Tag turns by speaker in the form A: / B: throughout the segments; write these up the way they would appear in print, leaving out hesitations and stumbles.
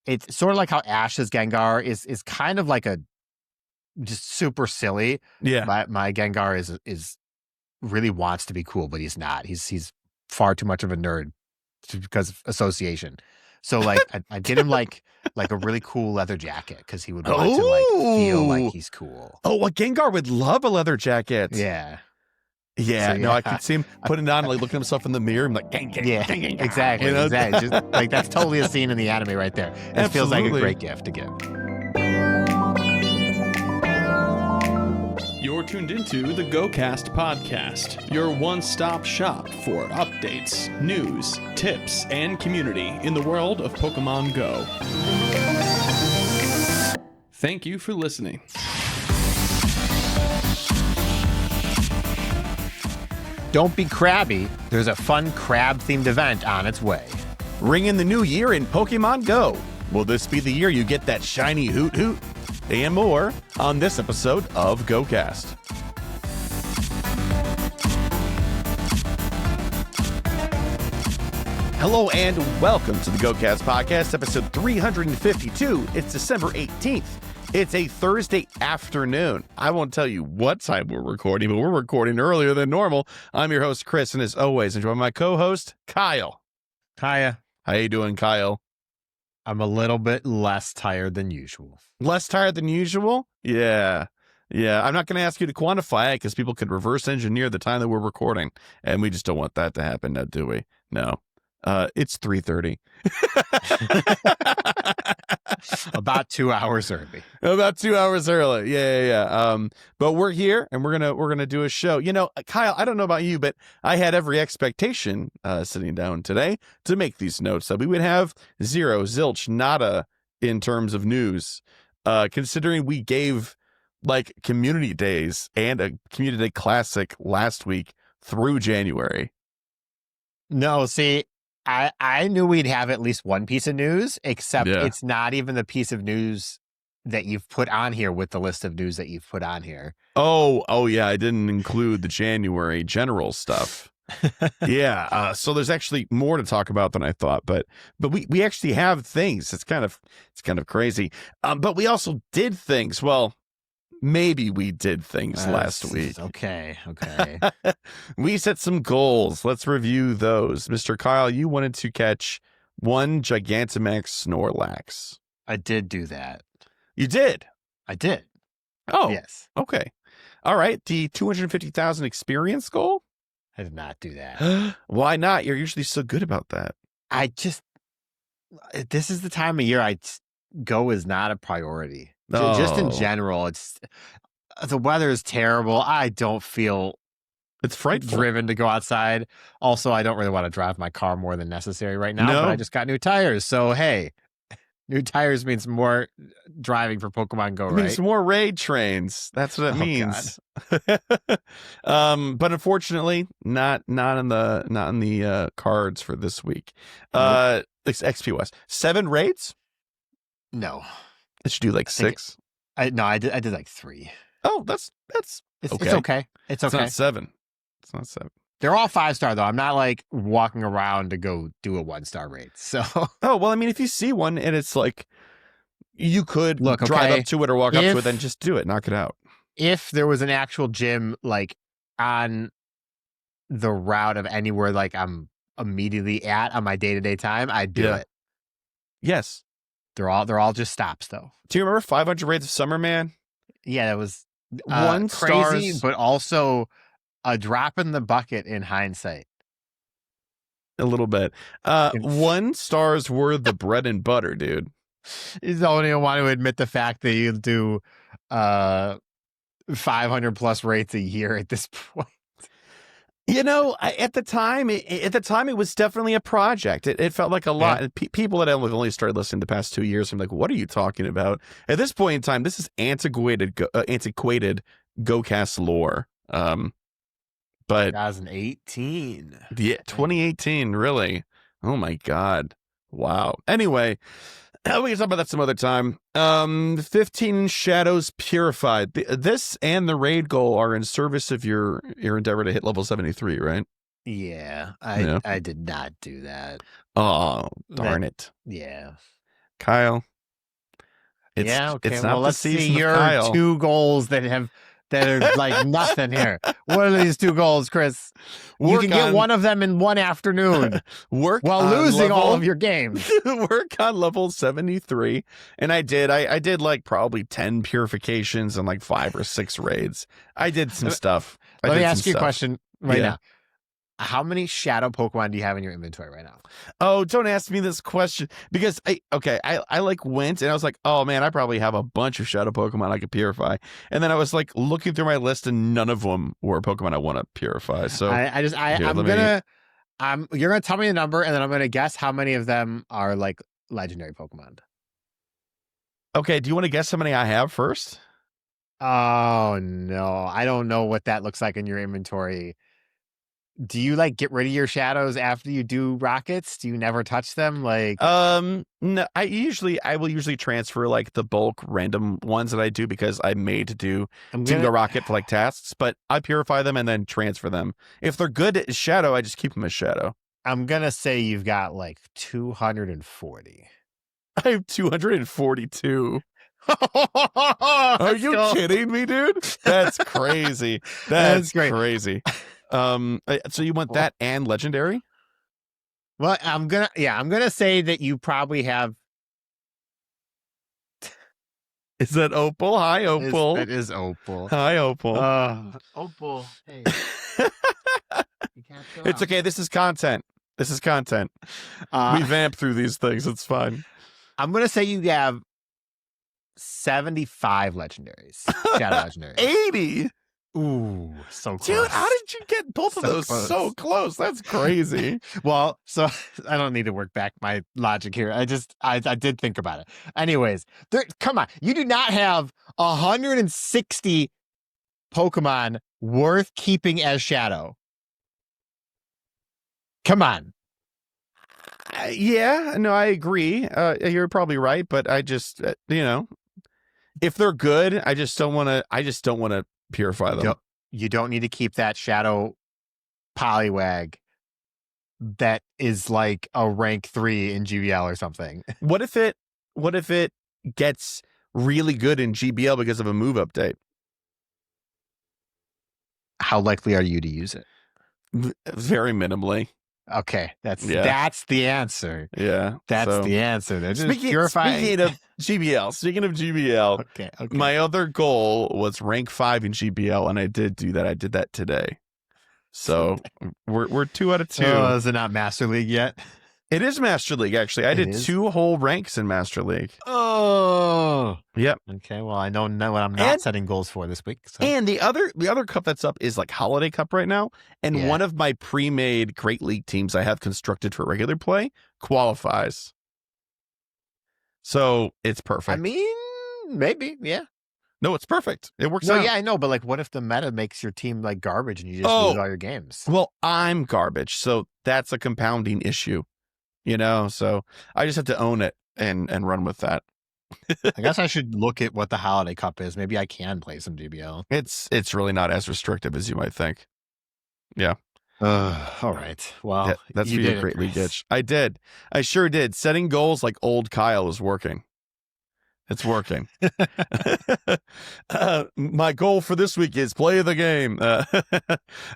A: it's sort of like how Ash's Gengar is kind of like a just super silly.
B: Yeah.
A: My Gengar is really wants to be cool, but he's not. He's far too much of a nerd because of association. So like I get him like a really cool leather jacket because he would want to like feel like he's cool.
B: Oh, a Gengar would love a leather jacket.
A: Yeah.
B: Yeah,
A: So,
B: no, I could see him putting it on, like looking at himself in the mirror. I'm like, gang, gang,
A: yeah,
B: gang, gang,
A: exactly,
B: you know?
A: exactly. Just like that's totally a scene in the anime right there. It feels like a great gift to give.
C: You're tuned into the GOCast podcast, your one-stop shop for updates, news, tips, and community in the world of Pokemon Go. Thank you for listening.
A: Don't be crabby. There's a fun crab-themed event on its way.
B: Ring in the new year in Pokemon Go. Will this be the year you get that shiny Hoot-hoot? And more on this episode of GOCast. Hello and welcome to the GOCast podcast, episode 352. It's December 18th. It's a Thursday afternoon. I won't tell you what time we're recording, but we're recording earlier than normal. I'm your host, Chris, and as always, enjoy my co-host, Kyle.
A: Hiya.
B: How you doing, Kyle?
A: I'm a little bit less tired than usual.
B: Less tired than usual? Yeah. I'm not going to ask you to quantify it because people could reverse engineer the time that we're recording, and we just don't want that to happen now, do we? No. It's 3:30.
A: About 2 hours early.
B: About 2 hours early. Yeah. But we're here and we're gonna do a show. You know, Kyle, I don't know about you, but I had every expectation sitting down today to make these notes that we would have zero, zilch, nada in terms of news. Considering we gave like community days and a community day classic last week through January.
A: No, see, I knew we'd have at least one piece of news, except it's not even the piece of news that you've put on here with the list of news that you've put on here.
B: Oh yeah, I didn't include the January general stuff. Yeah, so there's actually more to talk about than I thought, but we actually have things. It's kind of crazy. But we also did things. Well, maybe we did things last week.
A: Okay.
B: We set some goals. Let's review those. Mr. Kyle, you wanted to catch one Gigantamax Snorlax.
A: I did do that.
B: You did?
A: I did.
B: Oh,
A: yes.
B: Okay. All right. The 250,000 experience goal?
A: I did not do that.
B: Why not? You're usually so good about that.
A: This is the time of year Go is not a priority.
B: Oh.
A: Just in general, the weather is terrible. I don't feel
B: it's frightful.
A: Driven to go outside. Also, I don't really want to drive my car more than necessary right now, but I just got new tires. So, hey, new tires means more driving for Pokemon Go, right?
B: It means more raid trains. That's what it means. But unfortunately, not in the cards for this week. It's XPOS. 7 raids?
A: No.
B: It should do like 6.
A: I did like 3.
B: Oh, that's
A: okay. It's okay.
B: It's not 7. It's not 7.
A: They're all 5-star though. I'm not like walking around to go do a 1-star raid. So
B: oh well, I mean, if you see one and it's like you could drive up to it or walk up to it, then just do it, knock it out.
A: If there was an actual gym like on the route of anywhere like I'm immediately at on my day-to-day time, I'd do it.
B: Yes.
A: They're all just stops though.
B: Do you remember 500 Raids of Summer, man?
A: Yeah, that was
B: 1
A: crazy,
B: stars,
A: but also a drop in the bucket in hindsight.
B: A little bit. 1 stars were the bread and butter, dude.
A: You don't even want to admit the fact that you do 500 plus rates a year at this point.
B: You know, at the time, it was definitely a project. It felt like a lot. Yeah. People that have only started listening the past 2 years, I'm like, what are you talking about? At this point in time, this is antiquated GOCast lore. But
A: 2018.
B: Yeah, 2018, really. Oh my God. Wow. Anyway, we can talk about that some other time. 15 Shadows Purified. This and the raid goal are in service of your endeavor to hit level 73, right?
A: Yeah, I did not do that.
B: Oh, darn it.
A: Yeah.
B: Kyle.
A: Okay.
B: It's not
A: Well,
B: the
A: let's see
B: season of
A: your
B: Kyle.
A: 2 goals that are like nothing here. What are these 2 goals, Chris? You can get one of them in one afternoon while losing all of your games.
B: Work on level 73. And I did like probably 10 purifications and like 5 or 6 raids. I did some stuff.
A: Let me ask you a question right
B: Yeah.
A: now. How many shadow Pokemon do you have in your inventory right now?
B: Oh, don't ask me this question because I like went and I was like, oh man, I probably have a bunch of shadow Pokemon I could purify. And then I was like looking through my list and none of them were Pokemon I want to purify. So
A: you're gonna tell me the number and then I'm gonna guess how many of them are like legendary Pokemon.
B: Okay, do you want to guess how many I have first?
A: Oh no, I don't know what that looks like in your inventory. Do you like get rid of your shadows after you do rockets? Do you never touch them? Like,
B: no, I will usually transfer like the bulk random ones that I do because I'm made to do Tingo Rocket for like tasks, but I purify them and then transfer them. If they're good as shadow, I just keep them as shadow.
A: I'm gonna say you've got like 240.
B: I have 242. Are you kidding me, dude? That's crazy. That's crazy. So you want that and legendary?
A: Well, I'm gonna say that you probably have.
B: Is that Opal? Hi, Opal.
A: It is Opal.
B: Hi, Opal.
A: Opal. Hey.
B: It's okay. This is content. We vamp through these things. It's fun.
A: I'm gonna say you have 75 legendaries. Shadow legendaries.
B: 80.
A: Ooh, so close.
B: Dude, how did you get both of those so close? That's crazy.
A: Well, so I don't need to work back my logic here. I did think about it. Anyways, come on. You do not have 160 Pokemon worth keeping as shadow. Come on.
B: Yeah, no, I agree. You're probably right, but I just, if they're good, I just don't want to purify them.
A: You don't need to keep that shadow Poliwag that is like a rank 3 in GBL or something.
B: What if it gets really good in GBL because of a move update?
A: How likely are you to use it?
B: Very minimally.
A: Okay, that's the answer.
B: Yeah,
A: that's the answer. They're just purifying.
B: Speaking of GBL,
A: okay.
B: My other goal was rank 5 in GBL, and I did do that. I did that today. So we're 2 out of 2.
A: Oh, is it not Master League yet?
B: It is Master League, actually. I did 2 whole ranks in Master League.
A: Oh.
B: Yep.
A: Okay, well, I know what I'm not setting goals for this week. So.
B: And the other cup that's up is like Holiday Cup right now. And one of my pre-made Great League teams I have constructed for regular play qualifies. So it's perfect.
A: I mean, maybe, yeah.
B: No, it's perfect. It works out.
A: No, yeah, I know. But like, what if the meta makes your team like garbage and you just lose all your games?
B: Well, I'm garbage. So that's a compounding issue. So I just have to own it and run with that.
A: I guess I should look at what the Holiday Cup is. Maybe I can play some GBL.
B: It's really not as restrictive as you might think. Yeah.
A: All right. Well,
B: that's for your Great League itch. I did. I sure did. Setting goals like old Kyle is working. It's working. My goal for this week is play the game.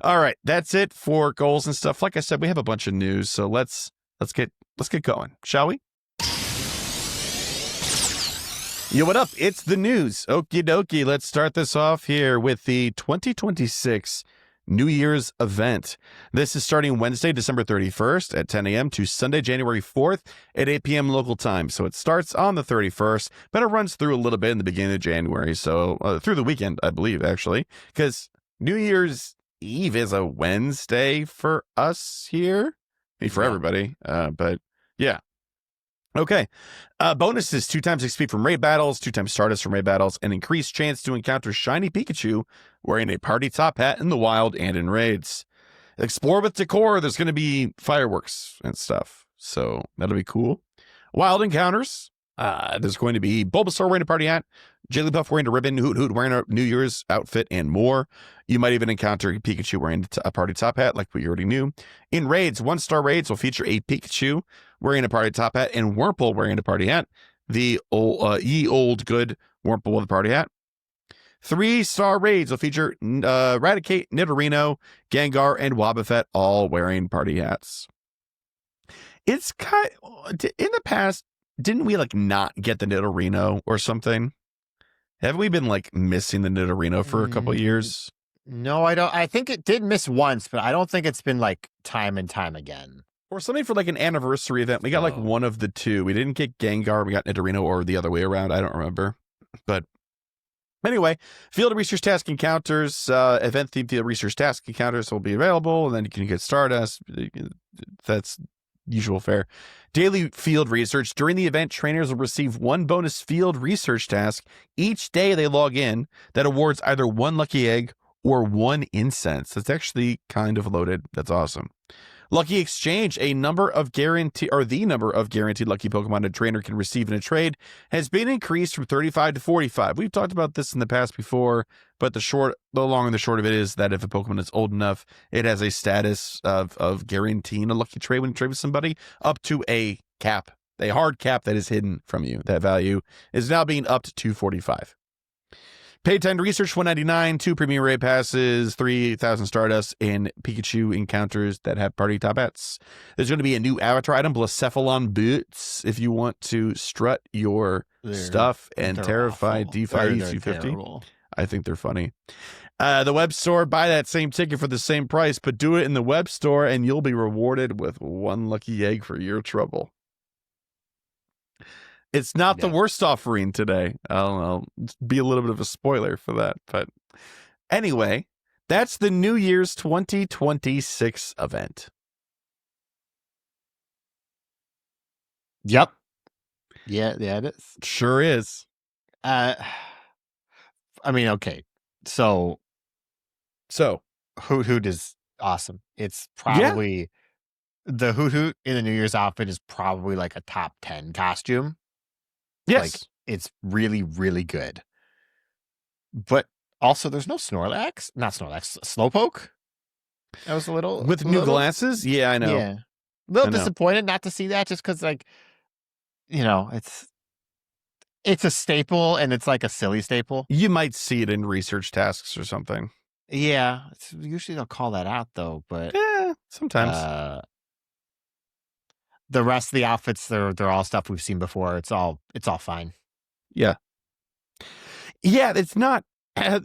B: All right. That's it for goals and stuff. Like I said, we have a bunch of news. So let's get going, shall we? Yo, what up? It's the news. Okie dokie. Let's start this off here with the 2026 New Year's event. This is starting Wednesday, December 31st at 10 a.m. to Sunday, January 4th at 8 p.m. local time. So it starts on the 31st, but it runs through a little bit in the beginning of January. So through the weekend, I believe, actually, because New Year's Eve is a Wednesday for us here. For everybody, but yeah. Okay. Bonuses: 2 times XP from raid battles, 2 times Stardust from raid battles, and increased chance to encounter shiny Pikachu wearing a party top hat in the wild and in raids. Explore with decor. There's going to be fireworks and stuff, so that'll be cool. Wild encounters. There's going to be Bulbasaur wearing a party hat, Jigglypuff wearing a ribbon, Hoot-hoot wearing a New Year's outfit, and more. You might even encounter Pikachu wearing a party top hat, like we already knew. In raids, 1-star raids will feature a Pikachu wearing a party top hat and Wurmple wearing a party hat. the old good Wurmple with a party hat. 3-star raids will feature Raticate, Nidorino, Gengar, and Wobbuffet all wearing party hats. It's kind in the past, didn't we like not get the Nidorino or something? Haven't we been like missing the Nidorino for a couple of years?
A: No, I don't. I think it did miss once, but I don't think it's been like time and time again.
B: Or something for like an anniversary event. We got like one of the two. We didn't get Gengar. We got Nidorino, or the other way around. I don't remember. But anyway, field research task encounters, event-themed field research task encounters will be available, and then you can get Stardust. That's usual fare. Daily field research. During the event, trainers will receive 1 bonus field research task each day they log in that awards either 1 lucky egg or 1 incense. That's actually kind of loaded. That's awesome. Lucky Exchange, the number of guaranteed lucky Pokemon a trainer can receive in a trade has been increased from 35 to 45. We've talked about this in the past before, but the long and the short of it is that if a Pokemon is old enough, it has a status of guaranteeing a lucky trade when you trade with somebody up to a cap, a hard cap that is hidden from you. That value is now being upped to 245. Paid time to research, $199, 2 premium raid passes, 3,000 Stardust, and Pikachu encounters that have party top hats. There's going to be a new avatar item, Blacephalon boots, if you want to strut your stuff and terrify DeFi EC50. I think they're funny. The web store, buy that same ticket for the same price, but do it in the web store, and you'll be rewarded with 1 lucky egg for your trouble. It's not the worst offering today. I'll be a little bit of a spoiler for that. But anyway, that's the New Year's 2026 event.
A: Yep. Yeah, it is.
B: Sure is.
A: I mean, okay. So Hoot-hoot is awesome. It's probably the Hoot-hoot in the New Year's outfit is probably like a top 10 costume.
B: Yes.
A: Like, it's really, really good. But also, there's no Snorlax. Not Snorlax. Slowpoke. That was a little...
B: With new glasses? Yeah, I know.
A: Yeah. A little disappointed not to see that just because, like, you know, it's a staple and it's like a silly staple.
B: You might see it in research tasks or something.
A: Yeah. Usually they'll call that out, though, but...
B: Yeah, sometimes.
A: The rest of the outfits, they're all stuff we've seen before. It's all fine.
B: Yeah. Yeah, it's not... I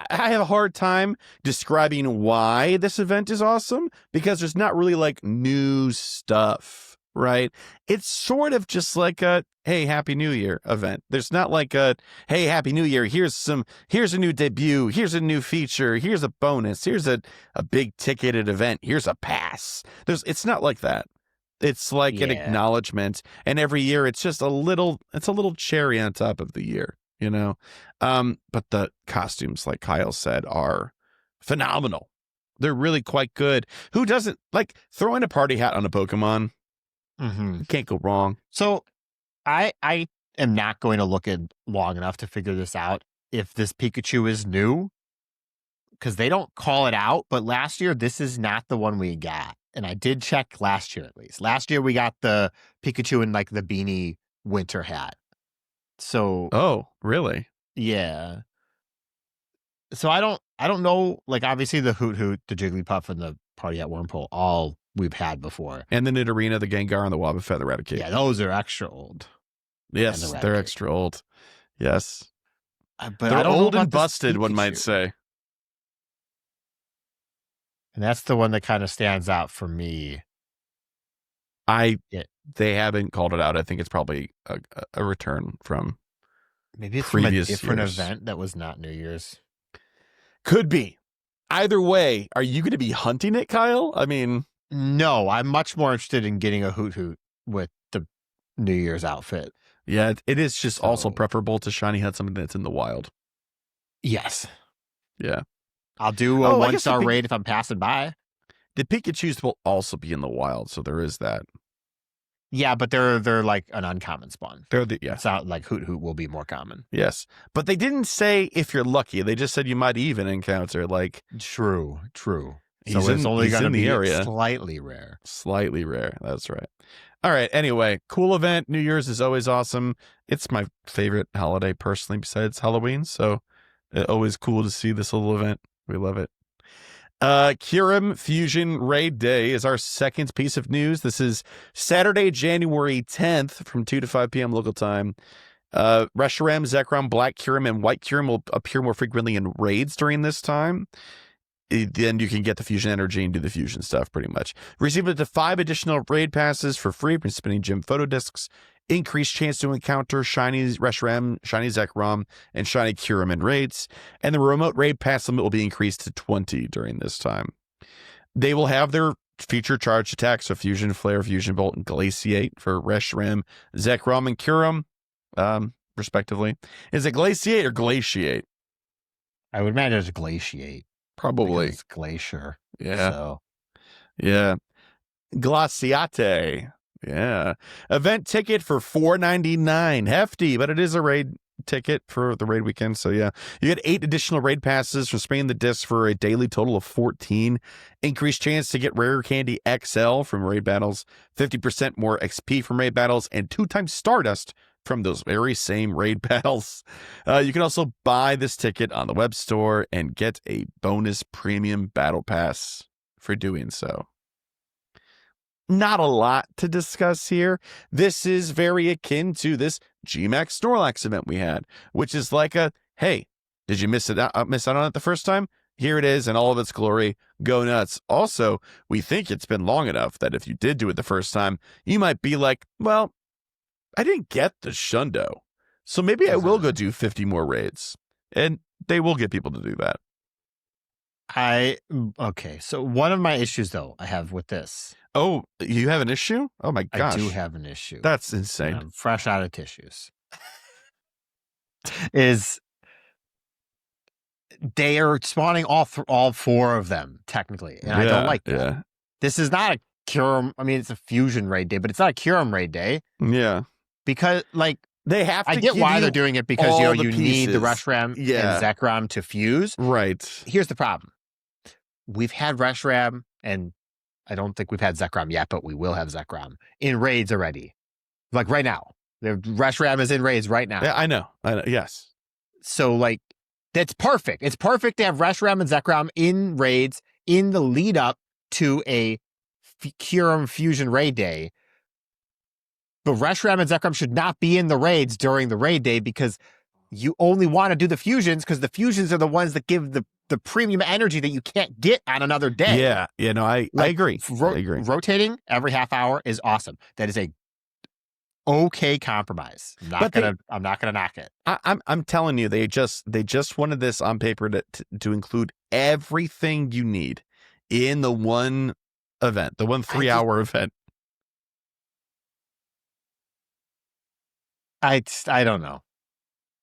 B: have a hard time describing why this event is awesome because there's not really like new stuff, right? It's sort of just like a, hey, Happy New Year event. There's not like a, hey, Happy New Year. Here's a new debut. Here's a new feature. Here's a bonus. Here's a big ticketed event. Here's a pass. It's not like that. It's like an acknowledgement. And every year it's just a little cherry on top of the year, you know? But the costumes, like Kyle said, are phenomenal. They're really quite good. Who doesn't like throwing a party hat on a Pokemon?
A: Mm-hmm.
B: Can't go wrong.
A: So I am not going to look at long enough to figure this out if this Pikachu is new because they don't call it out. But last year, this is not the one we got. And I did check last year, at least. Last year, we got the Pikachu in like the beanie winter hat. So.
B: Oh, really?
A: Yeah. So I don't know. Like, obviously, the Hoot-hoot, the Jigglypuff, and the Party at Wurmple, all we've had before.
B: And the Nidorina, the Gengar, and the Wobbuffet, the Raticate.
A: Yeah, those are extra old.
B: Yes, they're extra old. Yes.
A: But
B: they're old and busted, one might say.
A: And that's the one that kind of stands out for me.
B: They haven't called it out. I think it's probably a return from
A: maybe it's
B: previous
A: from a different
B: years.
A: Event that was not New Year's.
B: Could be. Either way, are you going to be hunting it, Kyle? I mean...
A: No, I'm much more interested in getting a Hoot-hoot with the New Year's outfit.
B: Yeah, it is just also preferable to shiny hunt something that's in the wild.
A: Yes.
B: Yeah.
A: I'll do a 1-star raid if I'm passing by.
B: The Pikachus will also be in the wild, so there is that.
A: Yeah, but they're like an uncommon spawn.
B: It's
A: not like Hoot-hoot will be more common.
B: Yes, but they didn't say if you're lucky. They just said you might even encounter like.
A: True. So
B: It's only going to be
A: area. Slightly rare.
B: Slightly rare. That's right. All right. Anyway, cool event. New Year's is always awesome. It's my favorite holiday personally, besides Halloween. So always cool to see this little event. We love it. Kyurem Fusion Raid Day is our second piece of news. This is Saturday, January 10th from 2 to 5 p.m. local time. Reshiram, Zekrom, Black Kyurem, and White Kyurem will appear more frequently in raids during this time. Then you can get the fusion energy and do the fusion stuff pretty much. Receive up to 5 additional raid passes for free from spinning gym photo discs. Increased chance to encounter shiny Reshiram, shiny Zekrom, and shiny Kyurem in raids. And the remote raid pass limit will be increased to 20 during this time. They will have their feature charge attacks, so Fusion Flare, Fusion Bolt, and Glaciate for Reshiram, Zekrom, and Kyurem, respectively. Is it Glaciate or Glaciate?
A: I would imagine it's Glaciate.
B: Probably.
A: It's glacier.
B: Yeah.
A: So.
B: Yeah. Glaciate. Yeah. Event ticket for $4.99. Hefty, but it is a raid ticket for the raid weekend. So yeah, you get 8 additional raid passes from spinning the disc for a daily total of 14. Increased chance to get Rare Candy XL from raid battles, 50% more XP from raid battles, and 2 times Stardust from those very same raid battles. You can also buy this ticket on the web store and get a bonus premium battle pass for doing so. Not a lot to discuss here. This is very akin to this GMAX Snorlax event we had, which is like a, hey, did you miss out on it the first time? Here it is in all of its glory. Go nuts. Also, we think it's been long enough that if you did do it the first time, you might be like, well, I didn't get the Shundo, so maybe I will go do 50 more raids. And they will get people to do that.
A: Okay, so one of my issues, though, I have with this.
B: Oh, you have an issue? Oh my gosh.
A: I do have an issue.
B: That's insane.
A: I'm fresh out of tissues. Is they are spawning all 4 of them, technically, and I don't like that.
B: Yeah.
A: This is not a Kyurem. I mean, it's a fusion raid day, but it's not a Kyurem raid day.
B: Yeah.
A: Because, like,
B: they have to
A: I get why they're doing it because, you need the Reshiram and Zekrom to fuse.
B: Right.
A: Here's the problem. We've had Reshiram, and I don't think we've had Zekrom yet, but we will have Zekrom in raids already. Like, right now. The Reshiram is in raids right now.
B: Yeah, I know. Yes.
A: So, like, that's perfect. It's perfect to have Reshiram and Zekrom in raids in the lead up to a Kyurem Fusion raid day. But Reshiram and Zekrom should not be in the raids during the raid day because you only want to do the fusions because the fusions are the ones that give the premium energy that you can't get on another day.
B: Yeah. Yeah, no, I agree. I agree.
A: Rotating every half hour is awesome. That is a okay compromise. I'm not gonna knock it.
B: I'm telling you, they just wanted this on paper to include everything you need in the one event, the 1 3-hour event.
A: I don't know.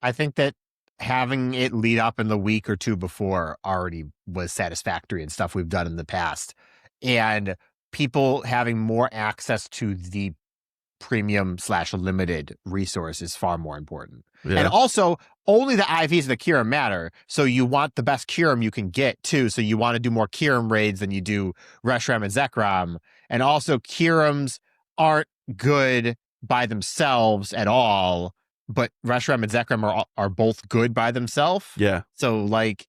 A: I think that having it lead up in the week or 2 before already was satisfactory and stuff we've done in the past. And people having more access to the premium/limited resource is far more important. Yeah. And also, only the IVs of the Kyurem matter. So you want the best Kyurem you can get, too. So you want to do more Kyurem raids than you do Reshiram and Zekrom. And also, Kyurems aren't good by themselves at all, but Reshiram and Zekrom are both good by themselves.
B: Yeah.
A: So, like,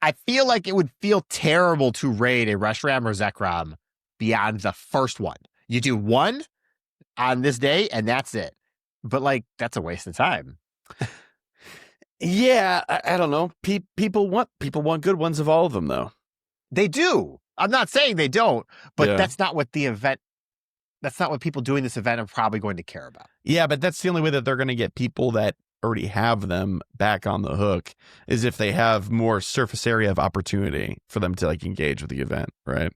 A: I feel like it would feel terrible to raid a Reshiram or Zekrom beyond the first one. You do one on this day, and that's it. But, like, that's a waste of time.
B: Yeah, I don't know. People want good ones of all of them, though.
A: They do. I'm not saying they don't, but that's not what the event. That's not what people doing this event are probably going to care about.
B: Yeah, but that's the only way that they're going to get people that already have them back on the hook is if they have more surface area of opportunity for them to, like, engage with the event, right?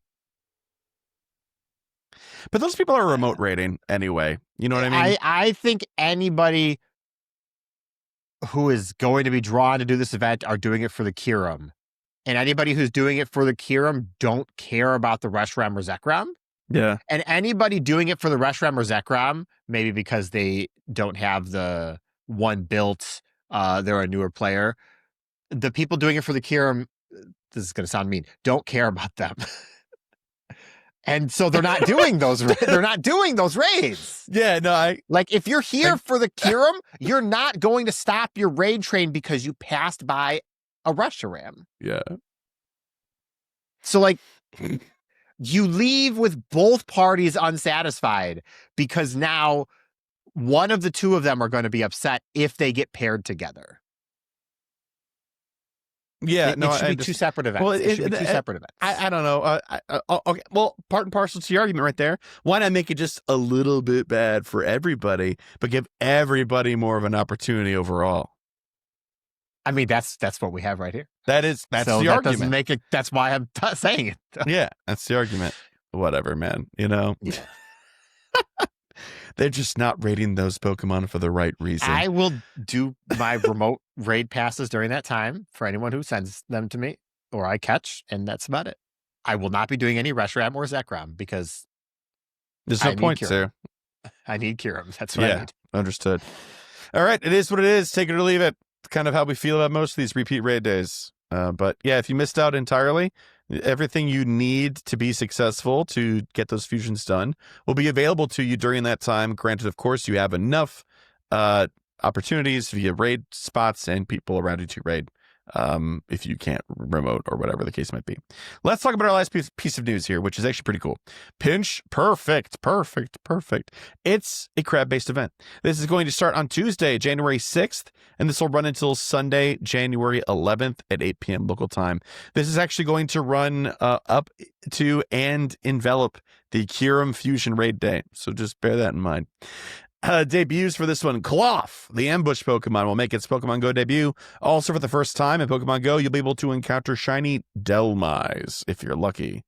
B: But those people are remote raiding anyway. You know what I mean?
A: I think anybody who is going to be drawn to do this event are doing it for the Kyurem. And anybody who's doing it for the Kyurem don't care about the Reshiram or Zekrom.
B: Yeah.
A: And anybody doing it for the Reshiram or Zekrom, maybe because they don't have the one built, they're a newer player. The people doing it for the Kyurem, this is going to sound mean, don't care about them. And so they're not doing those. They're not doing those raids.
B: Yeah, no,
A: Like if you're here for the Kyurem, you're not going to stop your raid train because you passed by a Reshiram.
B: yeah.
A: So like you leave with both parties unsatisfied because now one of the two of them are going to be upset if they get paired together.
B: Yeah,
A: It should be two separate events.
B: Well,
A: it should be two separate events.
B: I don't know. Okay, well, part and parcel to your argument right there. Why not make it just a little bit bad for everybody, but give everybody more of an opportunity overall?
A: I mean, that's what we have right here.
B: That's
A: so
B: the
A: that
B: argument.
A: Doesn't make it. That's why I'm saying it.
B: Yeah, that's the argument. Whatever, man. You know,
A: Yeah.
B: they're just not rating those Pokemon for the right reason.
A: I will do my remote raid passes during that time for anyone who sends them to me or I catch, and that's about it. I will not be doing any Reshiram or Zekrom because
B: There's no
A: I need
B: point
A: Kyurem.
B: there.
A: I need Kyurem. That's what I need.
B: Understood. All right, it is what it is. Take it or leave it. Kind of how we feel about most of these repeat raid days. But yeah, if you missed out entirely, everything you need to be successful to get those fusions done will be available to you during that time. Granted, of course, you have enough opportunities via raid spots and people around you to raid if you can't remote or whatever the case might be. Let's talk about our last piece of news here, which is actually pretty cool. Pinch Perfect. It's a crab-based event. This is going to start on Tuesday, January 6th, and this will run until Sunday, January 11th at 8 p.m. local time. This is actually going to run up to and envelop the Kyurem Fusion Raid Day, so just bear that in mind. Debuts for this one. Cloth, the ambush Pokemon, will make its Pokemon Go debut. Also, for the first time in Pokemon Go, you'll be able to encounter shiny Delmise if you're lucky,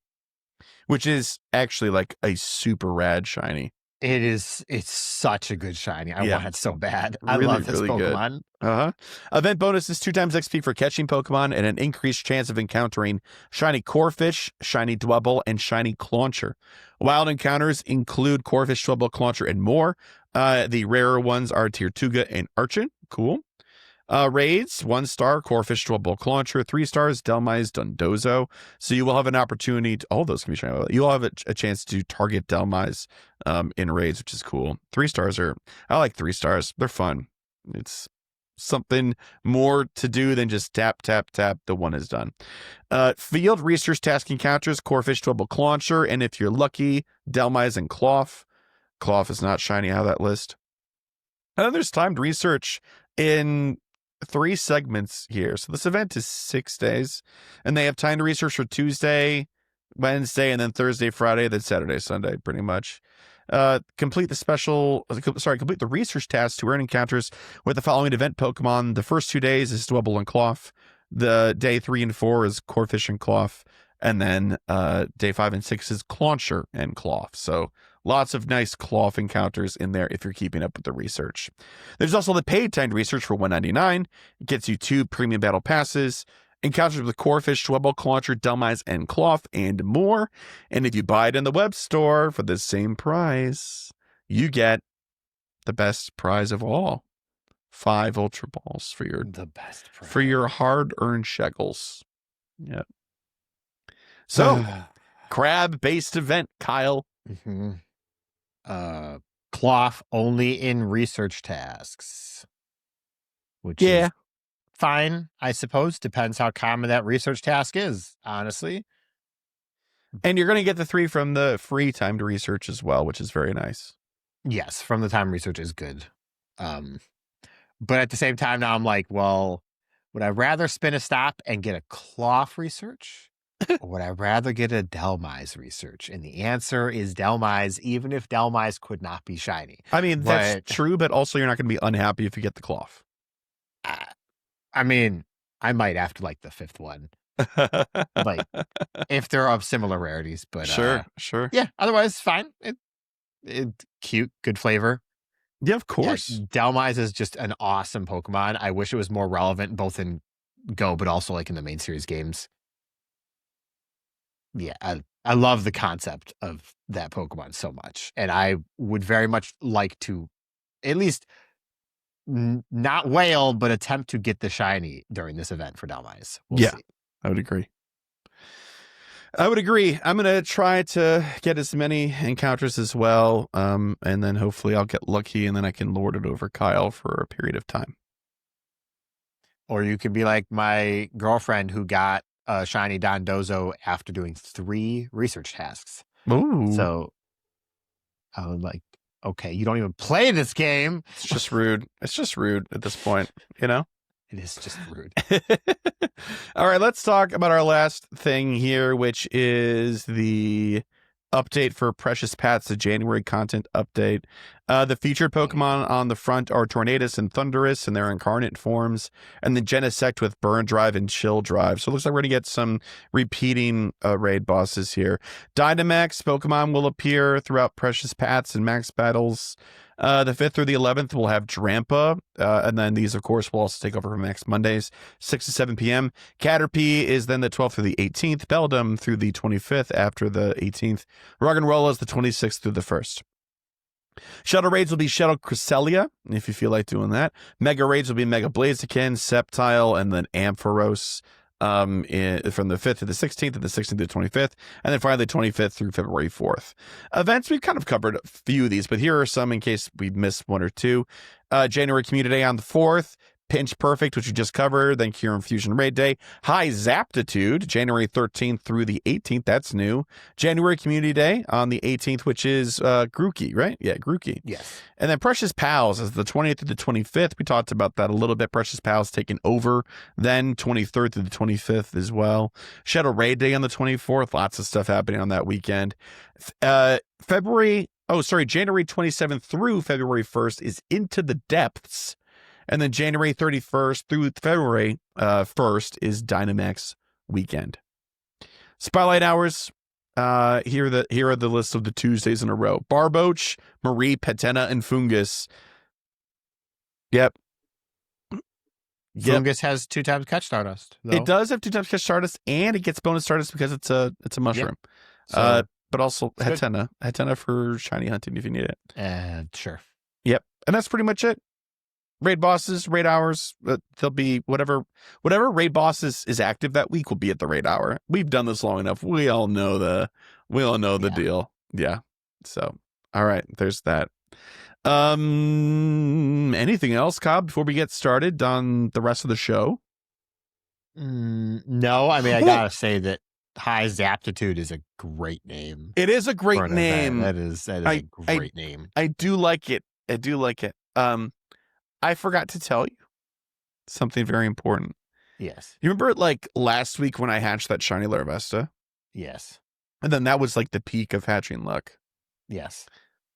B: which is actually like a super rad shiny.
A: It is. It's such a good shiny. I want it so bad. I
B: Really,
A: love this
B: really
A: Pokemon.
B: Good. Event bonus is 2 times XP for catching Pokemon and an increased chance of encountering shiny Corphish, shiny Dwebble, and shiny Clauncher. Wild encounters include Corphish, Dwebble, Clauncher, and more. The rarer ones are Tirtuga and Archon. Cool. Raids, 1 star, Corphish, Dwebble, Clauncher, 3 stars, Delmise, Dondozo. So you will have an opportunity to, all those can be shiny. You'll have a chance to target Delmise in raids, which is cool. 3 stars I like 3 stars. They're fun. It's something more to do than just tap, tap, tap. The one is done. Field research task encounters, Corphish, Dwebble, Clauncher, and if you're lucky, Delmise and Cloth. Cloth is not shiny out of that list. And then there's timed research in 3 segments here. So this event is 6 days, and they have timed research for Tuesday, Wednesday, and then Thursday, Friday, then Saturday, Sunday, pretty much. Complete the research task to earn encounters with the following event Pokemon. The first 2 days is Dwebble and Cloth. The day 3 and 4 is Corphish and Cloth. And then day 5 and 6 is Clauncher and Cloth. So lots of nice Cloth encounters in there if you're keeping up with the research. There's also the paid timed research for $199. It gets you 2 premium battle passes, encounters with Corphish, Dwebble, Clauncher, Delmise, and Cloth, and more. And if you buy it in the web store for the same price, you get the best prize of all. 5 Ultra Balls for your hard-earned shekels. Yep. So, crab-based event, Kyle.
A: Mm-hmm. Cloth only in research tasks, which is fine, I suppose. Depends how common that research task is, honestly.
B: And you're going to get the 3 from the free timed research as well, which is very nice.
A: Yes, from the time research is good. But at the same time, now I'm like, well, would I rather spin a stop and get a Cloth research? Or would I rather get a Delmise research? And the answer is Delmise, even if Delmise could not be shiny.
B: I mean, that's true, but also you're not going to be unhappy if you get the Cloth.
A: I mean, I might after like the 5th one. Like, if they're of similar rarities. But
B: sure.
A: Yeah, otherwise, fine. It cute, good flavor.
B: Yeah, of course.
A: Yeah, Delmise is just an awesome Pokemon. I wish it was more relevant both in Go, but also like in the main series games. Yeah, I love the concept of that Pokemon so much. And I would very much like to at least not wail, but attempt to get the shiny during this event for Delmise. We'll see.
B: I would agree. I would agree. I'm gonna try to get as many encounters as well, and then hopefully I'll get lucky, and then I can lord it over Kyle for a period of time.
A: Or you could be like my girlfriend who got a shiny Dondozo after doing 3 research tasks.
B: Ooh,
A: So I was like, okay, you don't even play this game.
B: it's just rude. It's just rude at this point, you know?
A: It is just rude.
B: All right, let's talk about our last thing here, which is the update for Precious Pats, the January content update. The featured Pokemon on the front are Tornadus and Thundurus in their incarnate forms, and the Genesect with Burn Drive and Chill Drive. So it looks like we're going to get some repeating raid bosses here. Dynamax Pokemon will appear throughout Precious Pats and Max Battles. The 5th through the 11th, we'll have Drampa, and then these, of course, will also take over for Max Mondays, 6 to 7 p.m. Caterpie is then the 12th through the 18th, Beldum through the 25th after the 18th, Roggenrola is the 26th through the 1st. Shuttle Raids will be Shuttle Cresselia, if you feel like doing that. Mega Raids will be Mega Blaziken, Sceptile, and then Ampharos from the 5th to the 16th and the 16th to the 25th, and then finally the 25th through February 4th. Events, we've kind of covered a few of these, but here are some in case we missed one or two. January Community Day on the 4th, Pinch Perfect, which we just covered, then Cure Infusion Raid Day. High Zaptitude, January 13th through the 18th, that's new. January Community Day on the 18th, which is Grookey, right? Yeah, Grookey.
A: Yes.
B: And then Precious Pals is the 20th through the 25th. We talked about that a little bit. Precious Pals taking over, then 23rd through the 25th as well. Shadow Raid Day on the 24th, lots of stuff happening on that weekend. January 27th through February 1st is Into the Depths. And then January 31st through February 1st is Dynamax Weekend. Spotlight Hours. Here are the lists of the Tuesdays in a row. Barboach, Marie, Petena, and Fungus. Yep.
A: Fungus has 2 times catch Stardust, though.
B: It does have 2 times catch Stardust, and it gets bonus Stardust because it's a mushroom.
A: Yep. So,
B: but also Hatena for shiny hunting if you need it.
A: Sure.
B: Yep. And that's pretty much it. Raid bosses, raid hours, they'll be whatever raid boss is active that week will be at the raid hour. We've done this long enough. We all know the deal. Yeah. So, all right, there's that. Anything else, Cobb, before we get started on the rest of the show?
A: No, I mean, I gotta say that High Zaptitude is a great name.
B: It is a great name.
A: That is a great name.
B: I do like it. I forgot to tell you something very important.
A: Yes.
B: You remember like last week when I hatched that shiny Larvesta?
A: Yes.
B: And then that was like the peak of hatching luck.
A: Yes.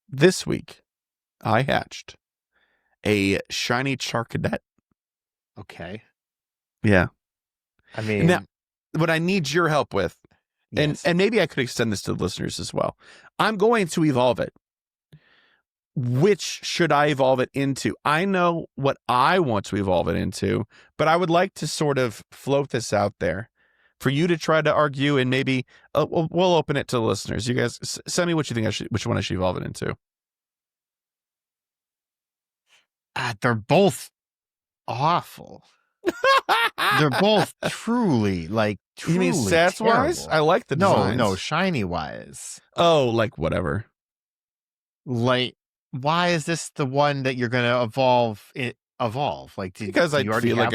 B: This week, I hatched a shiny Charcadet.
A: Okay.
B: Yeah.
A: I mean,
B: now, what I need your help with,
A: yes.
B: and maybe I could extend this to the listeners as well. I'm going to evolve it. Which should I evolve it into? I know what I want to evolve it into, but I would like to sort of float this out there for you to try to argue, and maybe we'll open it to the listeners. You guys send me what you think which one I should evolve it into.
A: They're both awful. They're both truly
B: You mean stats wise? I like the designs.
A: No, shiny wise.
B: Oh, like whatever.
A: Like, why is this the one that you're gonna evolve? Like,
B: because I feel like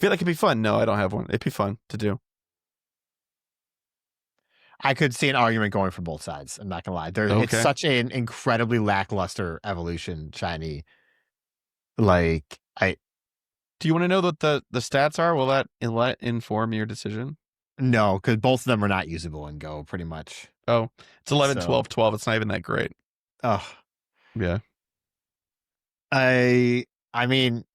B: it'd be fun. No, I don't have one. It'd be fun to do.
A: I could see an argument going for both sides. I'm not gonna lie. It's such an incredibly lackluster evolution, shiny. Like,
B: do you want to know what the stats are? Will that inform your decision?
A: No, because both of them are not usable in Go, pretty much.
B: Oh, it's 11, 12, 12. It's not even that great.
A: Oh,
B: yeah.
A: I mean,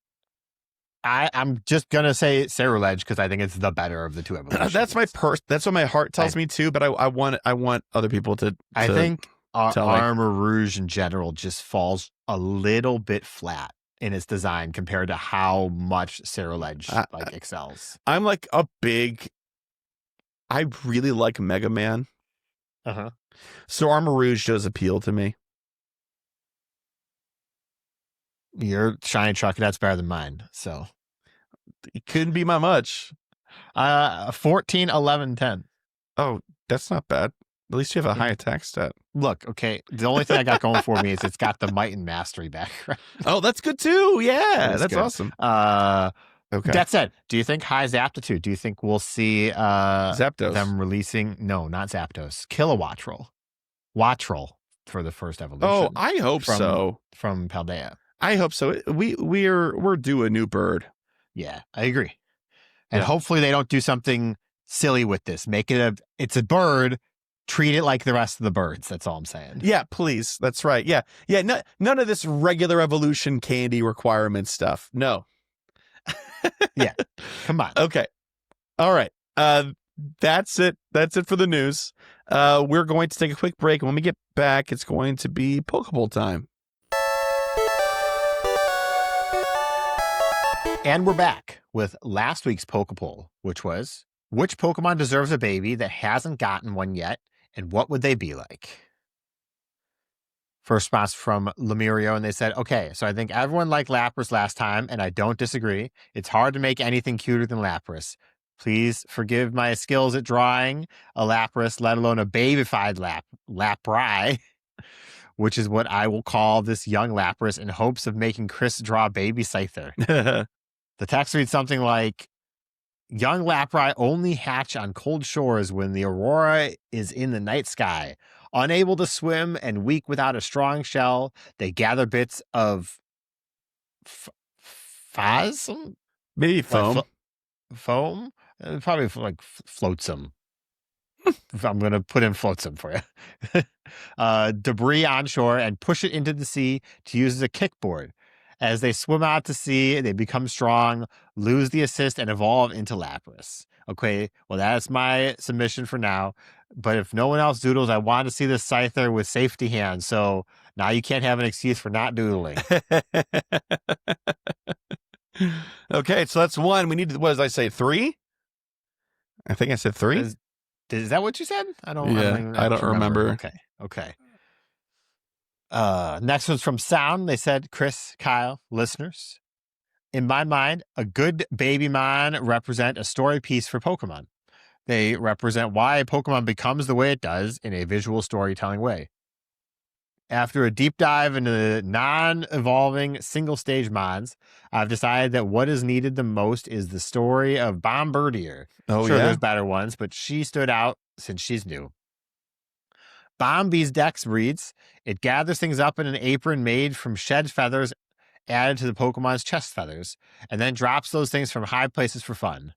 A: I'm just gonna say Ceruledge because I think it's the better of the two evolutions.
B: That's what my heart tells me too. But I want other people to.
A: I think Armor Rouge in general just falls a little bit flat in its design compared to how much Ceruledge excels.
B: I'm like I really like Mega Man. So Armor Rouge does appeal to me.
A: Your shiny truck, that's better than mine. So
B: it couldn't be my much.
A: 14, 11, 10.
B: Oh, That's not bad. At least you have a high attack stat.
A: Look, okay, the only thing I got going for me is it's got the might and mastery background.
B: Oh, that's good too. Yeah,
A: That is
B: that's
A: good.
B: awesome.
A: Okay. That said, do you think high Zaptitude? Do you think we'll see
B: Zapdos.
A: them releasing? No, not Zapdos. Kilowattrel. Wattrel for the first evolution.
B: Oh, I hope so.
A: From Paldea.
B: I hope so. We're due a new bird.
A: Yeah, I agree. And hopefully they don't do something silly with this. Make it it's a bird. Treat it like the rest of the birds. That's all I'm saying.
B: Yeah, please. That's right. Yeah. Yeah. None of this regular evolution candy requirement stuff. No.
A: Yeah. Come on.
B: Okay. All right. That's it. That's it for the news. We're going to take a quick break. When we get back, it's going to be PokéPoll time.
A: And we're back with last week's PokéPoll, which was, which Pokemon deserves a baby that hasn't gotten one yet, and what would they be like? First response from Lemurio, and they said, okay, so I think everyone liked Lapras last time, and I don't disagree. It's hard to make anything cuter than Lapras. Please forgive my skills at drawing a Lapras, let alone a babyfied Laprai, which is what I will call this young Lapras in hopes of making Chris draw baby Scyther. The text reads something like, young Laprai only hatch on cold shores when the aurora is in the night sky. Unable to swim and weak without a strong shell, they gather bits of phasm?
B: Maybe foam.
A: Foam? Probably like flotsam. I'm going to put in flotsam for you. Debris onshore and push it into the sea to use as a kickboard. As they swim out to sea, they become strong, lose the assist, and evolve into Lapras. Okay, well, that's my submission for now. But if no one else doodles, I want to see this Scyther with safety hands. So now you can't have an excuse for not doodling.
B: Okay, so that's one. We need, what did I say, 3? I think I said 3.
A: Is that what you said? I don't
B: remember.
A: Okay. Next one's from Sound. They said, Chris, Kyle, listeners, in my mind, a good Babymon represent a story piece for Pokemon. They represent why a Pokemon becomes the way it does in a visual storytelling way. After a deep dive into the non-evolving single-stage mons, I've decided that what is needed the most is the story of Bombardier.
B: Oh,
A: sure,
B: yeah?
A: there's better ones, but she stood out since she's new. Bombi's dex reads, it gathers things up in an apron made from shed feathers added to the Pokemon's chest feathers, and then drops those things from high places for fun.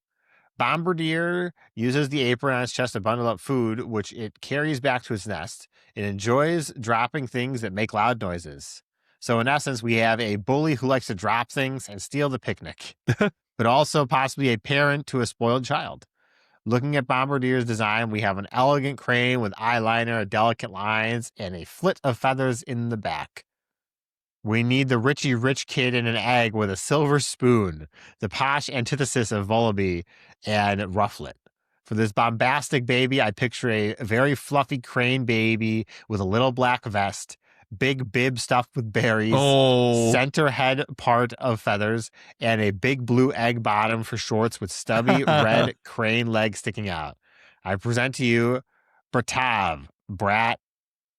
A: Bombardier uses the apron on its chest to bundle up food, which it carries back to its nest. It enjoys dropping things that make loud noises. So in essence, we have a bully who likes to drop things and steal the picnic, but also possibly a parent to a spoiled child. Looking at Bombardier's design, we have an elegant crane with eyeliner, delicate lines, and a flit of feathers in the back. We need the Richie Rich kid in an egg with a silver spoon, the posh antithesis of Volibee and Rufflet. For this bombastic baby, I picture a very fluffy crane baby with a little black vest, big bib stuffed with berries, center head part of feathers, and a big blue egg bottom for shorts with stubby red crane legs sticking out. I present to you Bratav, brat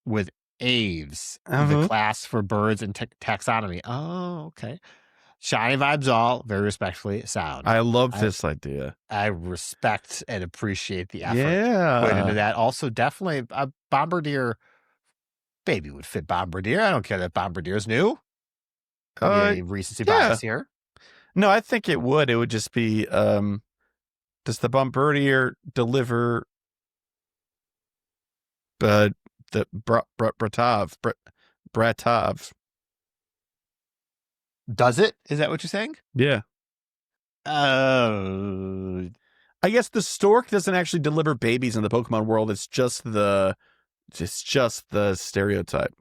A: with Aves, the class for birds and taxonomy. Oh, okay. Shiny vibes all, very respectfully, Sound.
B: I love this idea.
A: I respect and appreciate the effort put into that. Also, definitely a Bombardier baby would fit Bombardier. I don't care that Bombardier's new. Any recency bias here?
B: No, I think it would. It would just be, does the Bombardier deliver the Bratov?
A: Does it? Is that what you're saying?
B: Yeah. I guess the stork doesn't actually deliver babies in the Pokemon world. It's just the stereotype.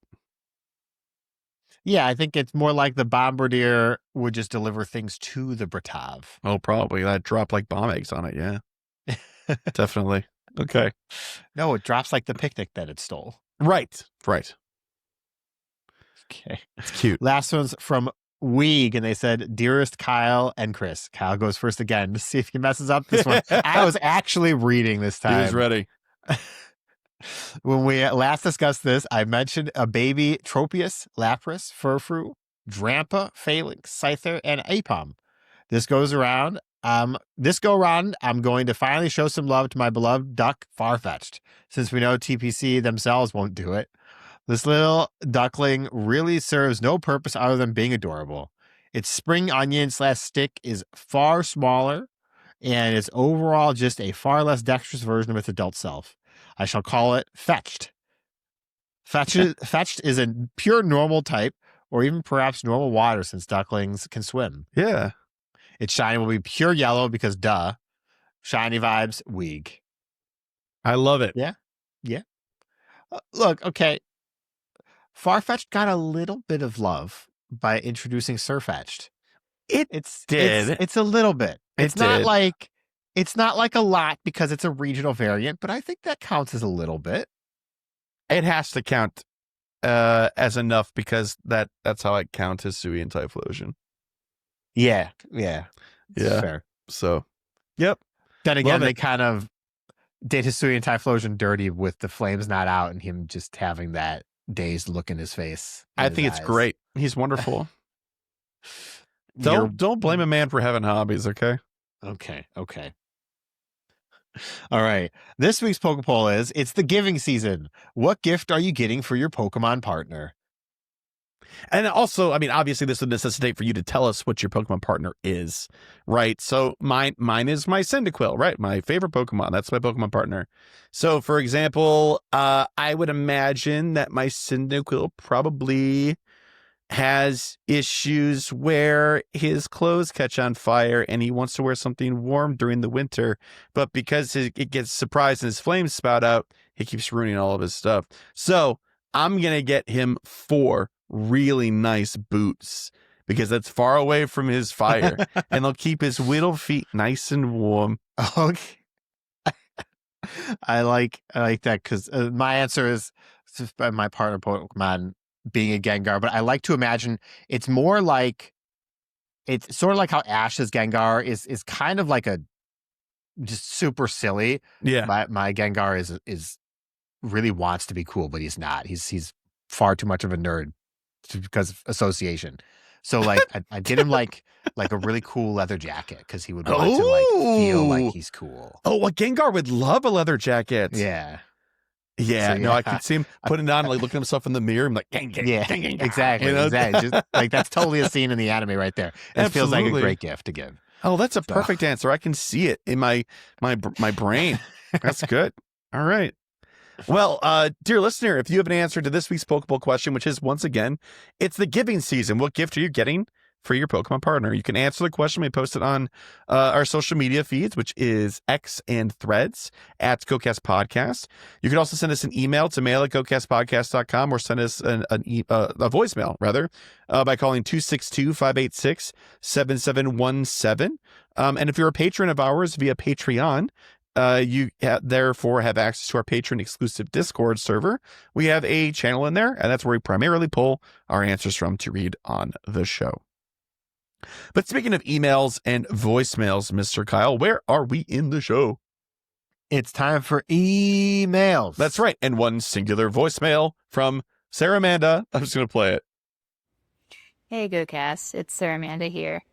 A: Yeah, I think it's more like the Bombardier would just deliver things to the Bratov.
B: Oh, probably. That drop like bomb eggs on it. Yeah. Definitely. Okay.
A: No, it drops like the picnic that it stole.
B: Right.
A: Okay.
B: It's cute.
A: Last one's from Weeg, and they said, dearest Kyle and Chris. Kyle goes first again to see if he messes up this one. I was actually reading this time.
B: He was ready.
A: When we last discussed this, I mentioned a baby Tropius, Lapras, Furfrou, Drampa, Phalanx, Scyther, and Apom. This go around, I'm going to finally show some love to my beloved duck, Farfetch'd, since we know TPC themselves won't do it. This little duckling really serves no purpose other than being adorable. Its spring onion / stick is far smaller, and it's overall just a far less dexterous version of its adult self. I shall call it Fetched. Fetched is a pure normal type, or even perhaps normal water, since ducklings can swim.
B: Yeah.
A: Its shiny will be pure yellow because duh. Shiny vibes, weak.
B: I love it.
A: Yeah. Look, okay. Farfetch'd got a little bit of love by introducing Surfetch'd. It's a little bit. It's not like a lot because it's a regional variant, but I think that counts as a little bit.
B: It has to count as enough because that's how I count Hisui and Typhlosion.
A: Yeah. Fair.
B: So, yep.
A: Then again, they kind of did Hisui and Typhlosion dirty with the flames not out and him just having that dazed look in his face.
B: I think it's great. He's wonderful. Don't blame a man for having hobbies, okay?
A: Okay. All right. This week's PokéPoll is, it's the giving season. What gift are you getting for your Pokemon partner?
B: And also, I mean, obviously this would necessitate for you to tell us what your Pokemon partner is, right? So mine is my Cyndaquil, right? My favorite Pokemon. That's my Pokemon partner. So for example, I would imagine that my Cyndaquil probably has issues where his clothes catch on fire and he wants to wear something warm during the winter, but because it gets surprised and his flames spout out, he keeps ruining all of his stuff. So I'm going to get him 4 really nice boots because that's far away from his fire and they'll keep his little feet nice and warm.
A: Okay. I like that because my answer is my partner Pokemon being a Gengar, but I like to imagine it's more like, it's sort of like how Ash's Gengar is kind of like a just super silly.
B: Yeah.
A: My Gengar is really wants to be cool, but he's not. He's far too much of a nerd because of association. So like I'd get him like a really cool leather jacket because he would want to like feel like he's cool.
B: Oh, a Gengar would love a leather jacket.
A: Yeah.
B: Yeah, so, no, I could see him putting it on, like looking at himself in the mirror. I'm like, gang,
A: exactly,
B: you know?
A: exactly. Just, like that's totally a scene in the anime right there. It feels like a great gift to give.
B: Oh, that's a perfect answer. I can see it in my brain. That's good. All right. Well, dear listener, if you have an answer to this week's Poképoll question, which is once again, it's the giving season. What gift are you getting for your Pokemon partner? You can answer the question. We post it on our social media feeds, which is X and Threads at GOCast Podcast. You can also send us an email to mail@gocastpodcast.com or send us a voicemail, rather, by calling 262-586-7717. And if you're a patron of ours via Patreon, you therefore have access to our patron exclusive Discord server. We have a channel in there, and that's where we primarily pull our answers from to read on the show. But speaking of emails and voicemails, Mr. Kyle, where are we in the show?
A: It's time for emails.
B: That's right. And one singular voicemail from Sarah Amanda. I'm just going to play it.
D: Hey, GoCast. It's Sarah Amanda here.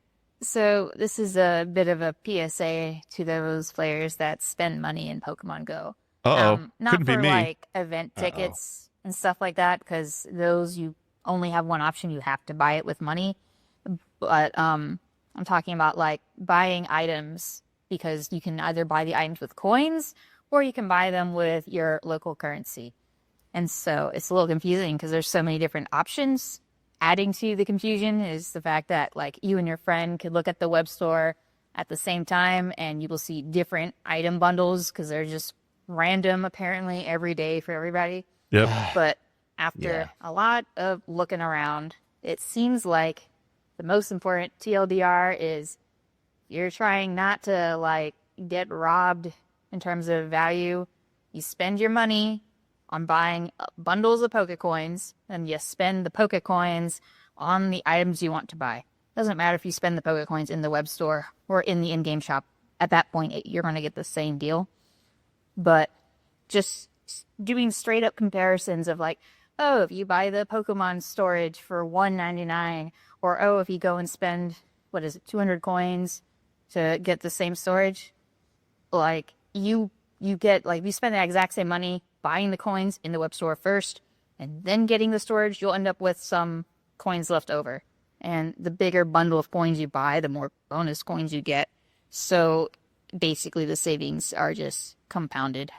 D: So this is a bit of a PSA to those players that spend money in Pokemon Go.
B: Uh-oh.
D: Not
B: Couldn't
D: for
B: be me.
D: like event tickets and stuff like that, because those you only have one option. You have to buy it with money. But I'm talking about like buying items, because you can either buy the items with coins or you can buy them with your local currency. And so it's a little confusing because there's so many different options. Adding to the confusion is the fact that like you and your friend could look at the web store at the same time and you will see different item bundles because they're just random apparently every day for everybody.
B: Yep.
D: But after a lot of looking around, it seems like the most important TLDR is you're trying not to like get robbed in terms of value. You spend your money on buying bundles of Pokecoins, and you spend the Pokecoins on the items you want to buy. Doesn't matter if you spend the Pokecoins in the web store or in the in-game shop. At that point, you're going to get the same deal. But just doing straight up comparisons of like, oh, if you buy the Pokemon storage for $1.99, or oh, if you go and spend, what is it, 200 coins to get the same storage, like you get, like, if you spend the exact same money buying the coins in the web store first and then getting the storage, you'll end up with some coins left over. And the bigger bundle of coins you buy, the more bonus coins you get. So basically the savings are just compounded.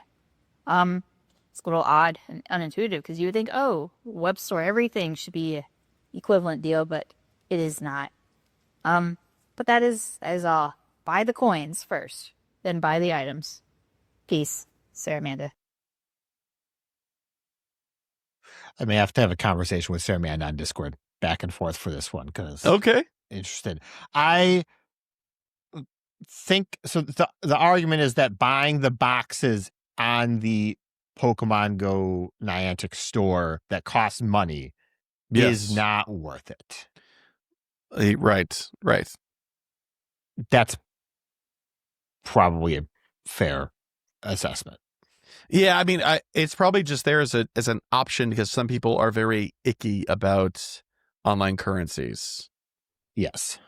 D: It's a little odd and unintuitive because you would think, oh, web store, everything should be an equivalent deal, but it is not. But that is all. Buy the coins first, then buy the items. Peace, Sarah Amanda.
A: I may have to have a conversation with Sarah Amanda on Discord back and forth for this one because
B: Okay.
A: interested. I think so. The argument is that buying the boxes on the Pokemon Go Niantic store that costs money is not worth it.
B: Right.
A: That's probably a fair assessment.
B: Yeah, I mean, it's probably just there as an option because some people are very icky about online currencies.
A: Yes.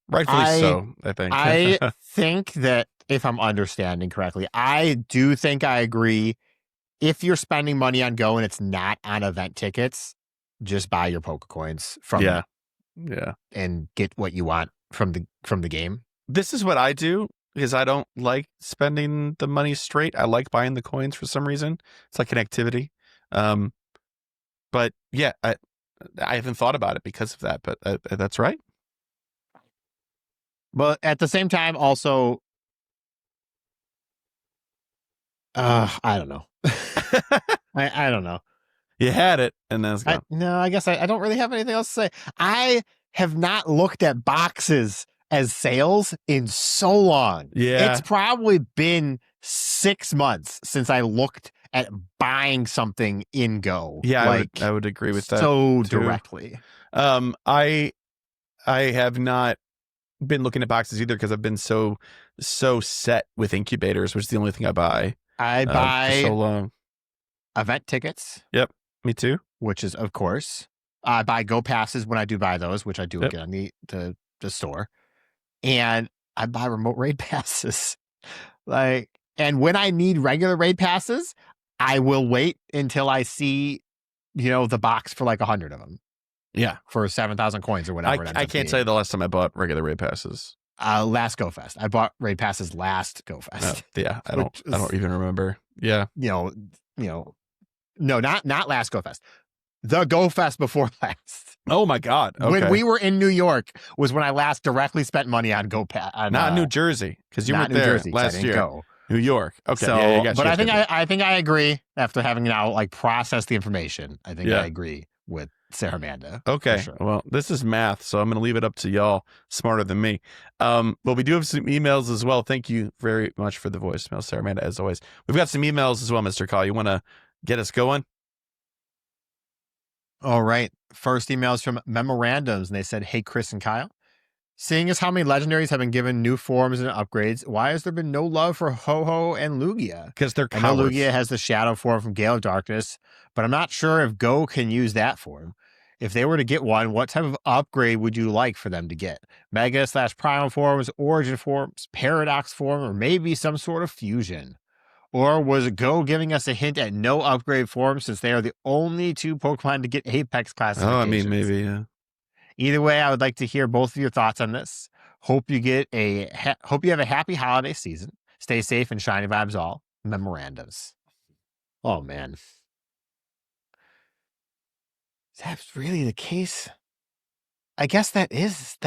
B: Rightfully so, I think.
A: I think that if I'm understanding correctly, I do think I agree. If you're spending money on Go and it's not on event tickets, just buy your Pokecoins from and get what you want from the game.
B: This is what I do because I don't like spending the money straight. I like buying the coins for some reason. It's like an activity. But yeah, I haven't thought about it because of that, but that's right.
A: But at the same time, also, I don't know. I don't know.
B: You had it, and then it's gone.
A: I guess I don't really have anything else to say. I have not looked at boxes as sales in so long.
B: Yeah.
A: It's probably been 6 months since I looked at buying something in Go.
B: Yeah, I would agree with that
A: so
B: too.
A: directly.
B: I have not been looking at boxes either because I've been so set with incubators, which is the only thing I buy.
A: I buy
B: for so long.
A: Event tickets.
B: Yep, me too.
A: Which is, of course, I buy Go passes when I do buy those, which I do get on the store, and I buy remote raid passes. And when I need regular raid passes, I will wait until I see, the box for like 100 of them.
B: Yeah,
A: for 7,000 coins or whatever.
B: I can't tell you the last time I bought regular raid passes.
A: Last GoFest. I bought raid passes last GoFest.
B: Yeah, I don't even remember. Yeah,
A: no, not last GoFest. The GoFest before last.
B: Oh my God! Okay.
A: When we were in New York was when I last directly spent money on GoPass.
B: Not New Jersey because you were there
A: Jersey,
B: last year.
A: Go.
B: New York. Okay,
A: so,
B: yeah,
A: but I think I agree after having now processed the information. I think I agree with Sarah Amanda.
B: Okay.
A: Sure.
B: Well, this is math, so I'm going to leave it up to y'all smarter than me. But we do have some emails as well. Thank you very much for the voicemail, Sarah Amanda, as always. We've got some emails as well, Mr. Call. You want to get us going?
A: All right. First email is from Memorandums, and they said, "Hey, Chris and Kyle. Seeing as how many legendaries have been given new forms and upgrades, why has there been no love for Ho-Ho and Lugia?
B: Because they're cowards.
A: I know Lugia has the shadow form from Gale of Darkness, but I'm not sure if Go can use that form. If they were to get one, what type of upgrade would you like for them to get? Mega/Primal forms, Origin forms, Paradox form, or maybe some sort of fusion? Or was Go giving us a hint at no upgrade forms since they are the only two Pokemon to get Apex classifications?
B: Oh, I mean, maybe, yeah.
A: Either way, I would like to hear both of your thoughts on this. Hope you have a happy holiday season. Stay safe and shiny vibes all. Memorandums." Oh, man. Is that really the case? I guess that is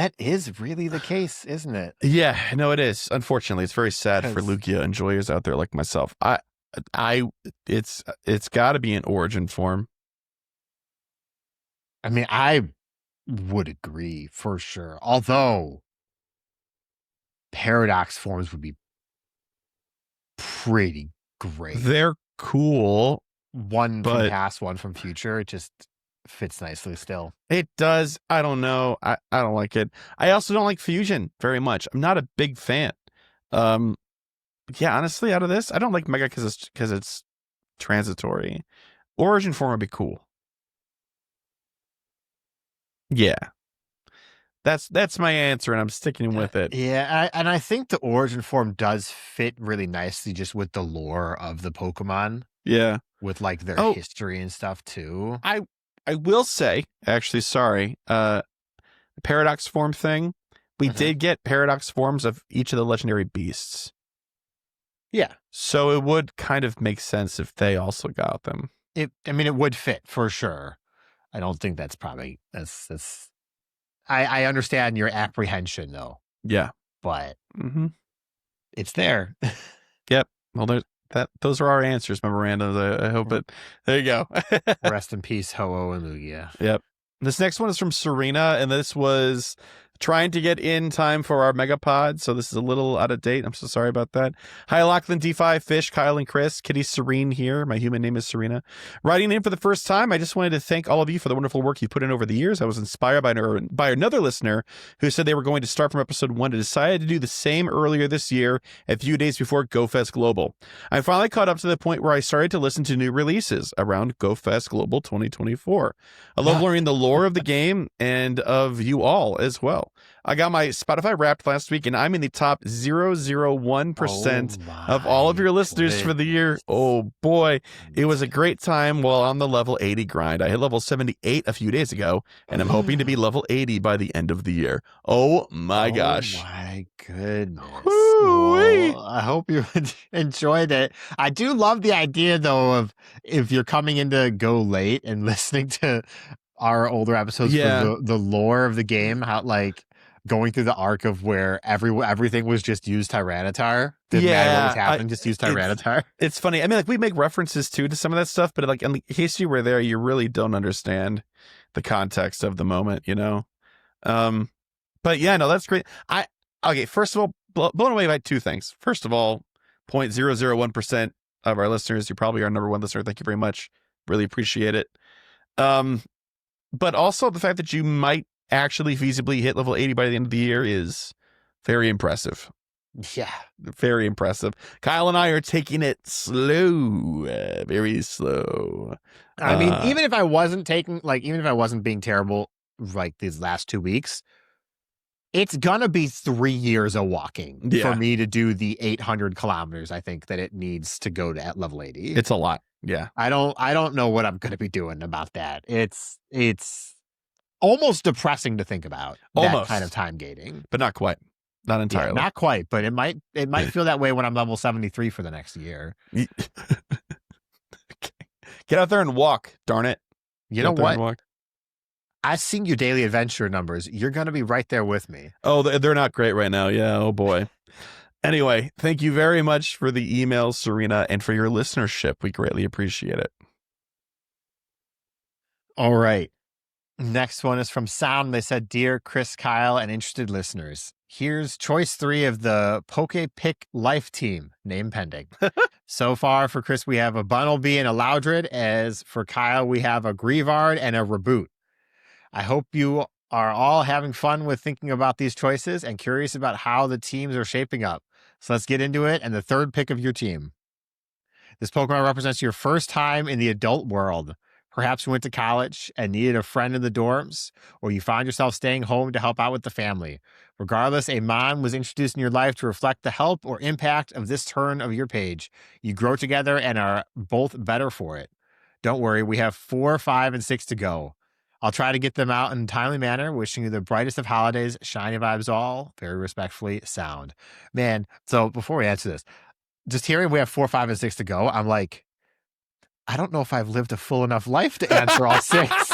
A: really the case, isn't it?
B: Yeah, no, it is. Unfortunately, it's very sad for Lugia enjoyers out there like myself. It's got to be an Origin form.
A: I mean, I would agree for sure. Although Paradox forms would be pretty great.
B: They're cool.
A: One from past, one from future. It just fits nicely still.
B: It does. I don't know. I don't like it. I also don't like fusion very much. I'm not a big fan. Yeah, honestly, out of this, I don't like Mega because it's transitory. Origin form would be cool. Yeah. That's my answer, and I'm sticking with it.
A: Yeah, and I think the origin form does fit really nicely just with the lore of the Pokemon.
B: Yeah.
A: With like their history and stuff too.
B: I will say, actually, sorry, the paradox form thing, we did get paradox forms of each of the legendary beasts.
A: Yeah.
B: So it would kind of make sense if they also got them.
A: It would fit for sure. I don't think that's probably that's I understand your apprehension though.
B: Yeah.
A: But it's there.
B: Yep. Well, those are our answers, memorandums. I hope it. There you go.
A: Rest in peace, Ho-Oh and Lugia.
B: Yep. This next one is from Serena, and this was trying to get in time for our Megapod, so this is a little out of date. I'm so sorry about that. Hi, Lachlan, D5, Fish, Kyle, and Chris. Kitty Serene here. My human name is Serena. Writing in for the first time, I just wanted to thank all of you for the wonderful work you put in over the years. I was inspired by another listener who said they were going to start from episode 1 and decided to do the same earlier this year, a few days before GoFest Global. I finally caught up to the point where I started to listen to new releases around GoFest Global 2024. I love learning the lore of the game and of you all as well. I got my Spotify Wrapped last week, and I'm in the top 001% of all of your listeners for the year. Oh, boy. It was a great time while on the level 80 grind. I hit level 78 a few days ago, and I'm hoping to be level 80 by the end of the year. Oh, my gosh.
A: Oh, my goodness. Well, I hope you enjoyed it. I do love the idea, though, of if you're coming into Go late and listening to our older episodes for the lore of the game, how like going through the arc of where everything was just used Tyranitar. Didn't matter what was happening, just use Tyranitar.
B: It's funny. I mean, like we make references to some of that stuff, but like in case you were there, you really don't understand the context of the moment, you know? But yeah, no, that's great. Okay, first of all, blown away by two things. First of all, 0.001% of our listeners, you're probably our number one listener. Thank you very much. Really appreciate it. But also the fact that you might actually feasibly hit level 80 by the end of the year is very impressive.
A: Yeah.
B: Very impressive. Kyle and I are taking it slow, very slow.
A: I mean, even if I wasn't being terrible like these last 2 weeks, it's gonna be 3 years of walking for me to do the 800 kilometers. I think that it needs to go to at level 80.
B: It's a lot. Yeah.
A: I don't know what I'm going to be doing about that. It's almost depressing to think about that kind of time gating,
B: but not quite. Not entirely.
A: Yeah, not quite, but it might feel that way when I'm level 73 for the next year.
B: Okay. Get out there and walk, darn it.
A: You know what? I've seen your daily adventure numbers. You're going to be right there with me.
B: Oh, they're not great right now. Yeah. Oh boy. Anyway, thank you very much for the emails, Serena, and for your listenership. We greatly appreciate it.
A: All right. Next one is from Sound. They said, Dear Chris, Kyle, and interested listeners, here's choice 3 of the PokéPick Life Team, name pending. So far for Chris, we have a Bunnelby and a Loudred. As for Kyle, we have a Grievard and a Reboot. I hope you are all having fun with thinking about these choices and curious about how the teams are shaping up. So let's get into it. And the third pick of your team. This Pokemon represents your first time in the adult world. Perhaps you went to college and needed a friend in the dorms, or you found yourself staying home to help out with the family. Regardless, a Mon was introduced in your life to reflect the help or impact of this turn of your page. You grow together and are both better for it. Don't worry, we have 4, 5, and 6 to go. I'll try to get them out in a timely manner. Wishing you the brightest of holidays. Shiny vibes all. Very respectfully, Sound. Man, so before we answer this, just hearing we have 4, 5, and 6 to go, I'm like, I don't know if I've lived a full enough life to answer all 6.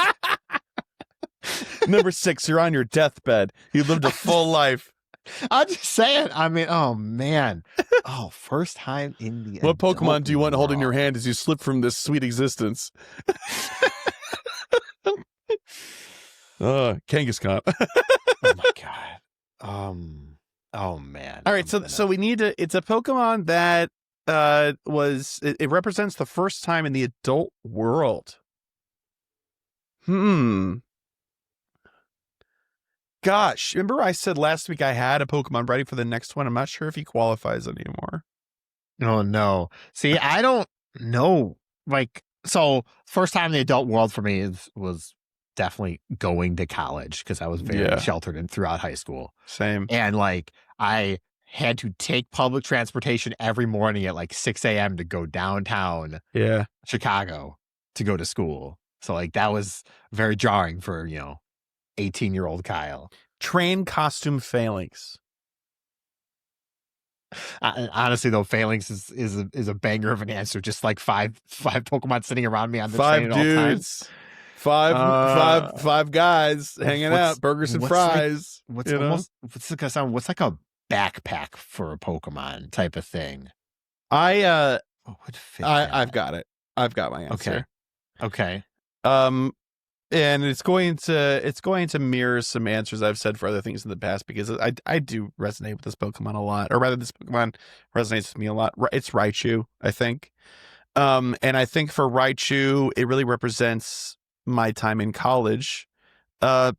B: Number 6, you're on your deathbed. You lived a full life.
A: I'm just saying. I mean, oh, man. Oh, first time in the
B: What Pokemon do you want to hold in your hand as you slip from this sweet existence? Kangaskhan.
A: Oh my god. Oh man.
B: All right, so we need to. It's a Pokemon that it represents the first time in the adult world. Gosh, remember I said last week I had a Pokemon ready for the next one. I'm not sure if he qualifies anymore.
A: Oh no. See, I don't know so first time in the adult world for me was definitely going to college because I was very sheltered and throughout high school.
B: Same.
A: And like I had to take public transportation every morning at like 6 a.m. to go downtown Chicago to go to school. So like that was very jarring for, 18-year-old Kyle.
B: Train costume failings.
A: Honestly, though, failings is a banger of an answer. Just like five Pokemon sitting around me on the train at all times.
B: Five guys hanging out, burgers and fries.
A: What's like a backpack for a Pokemon type of thing?
B: I've
A: got
B: it. I've got my answer.
A: Okay.
B: And it's going to mirror some answers I've said for other things in the past because I do resonate with this Pokemon a lot, or rather, this Pokemon resonates with me a lot. It's Raichu, I think, and I think for Raichu, it really represents my time in college,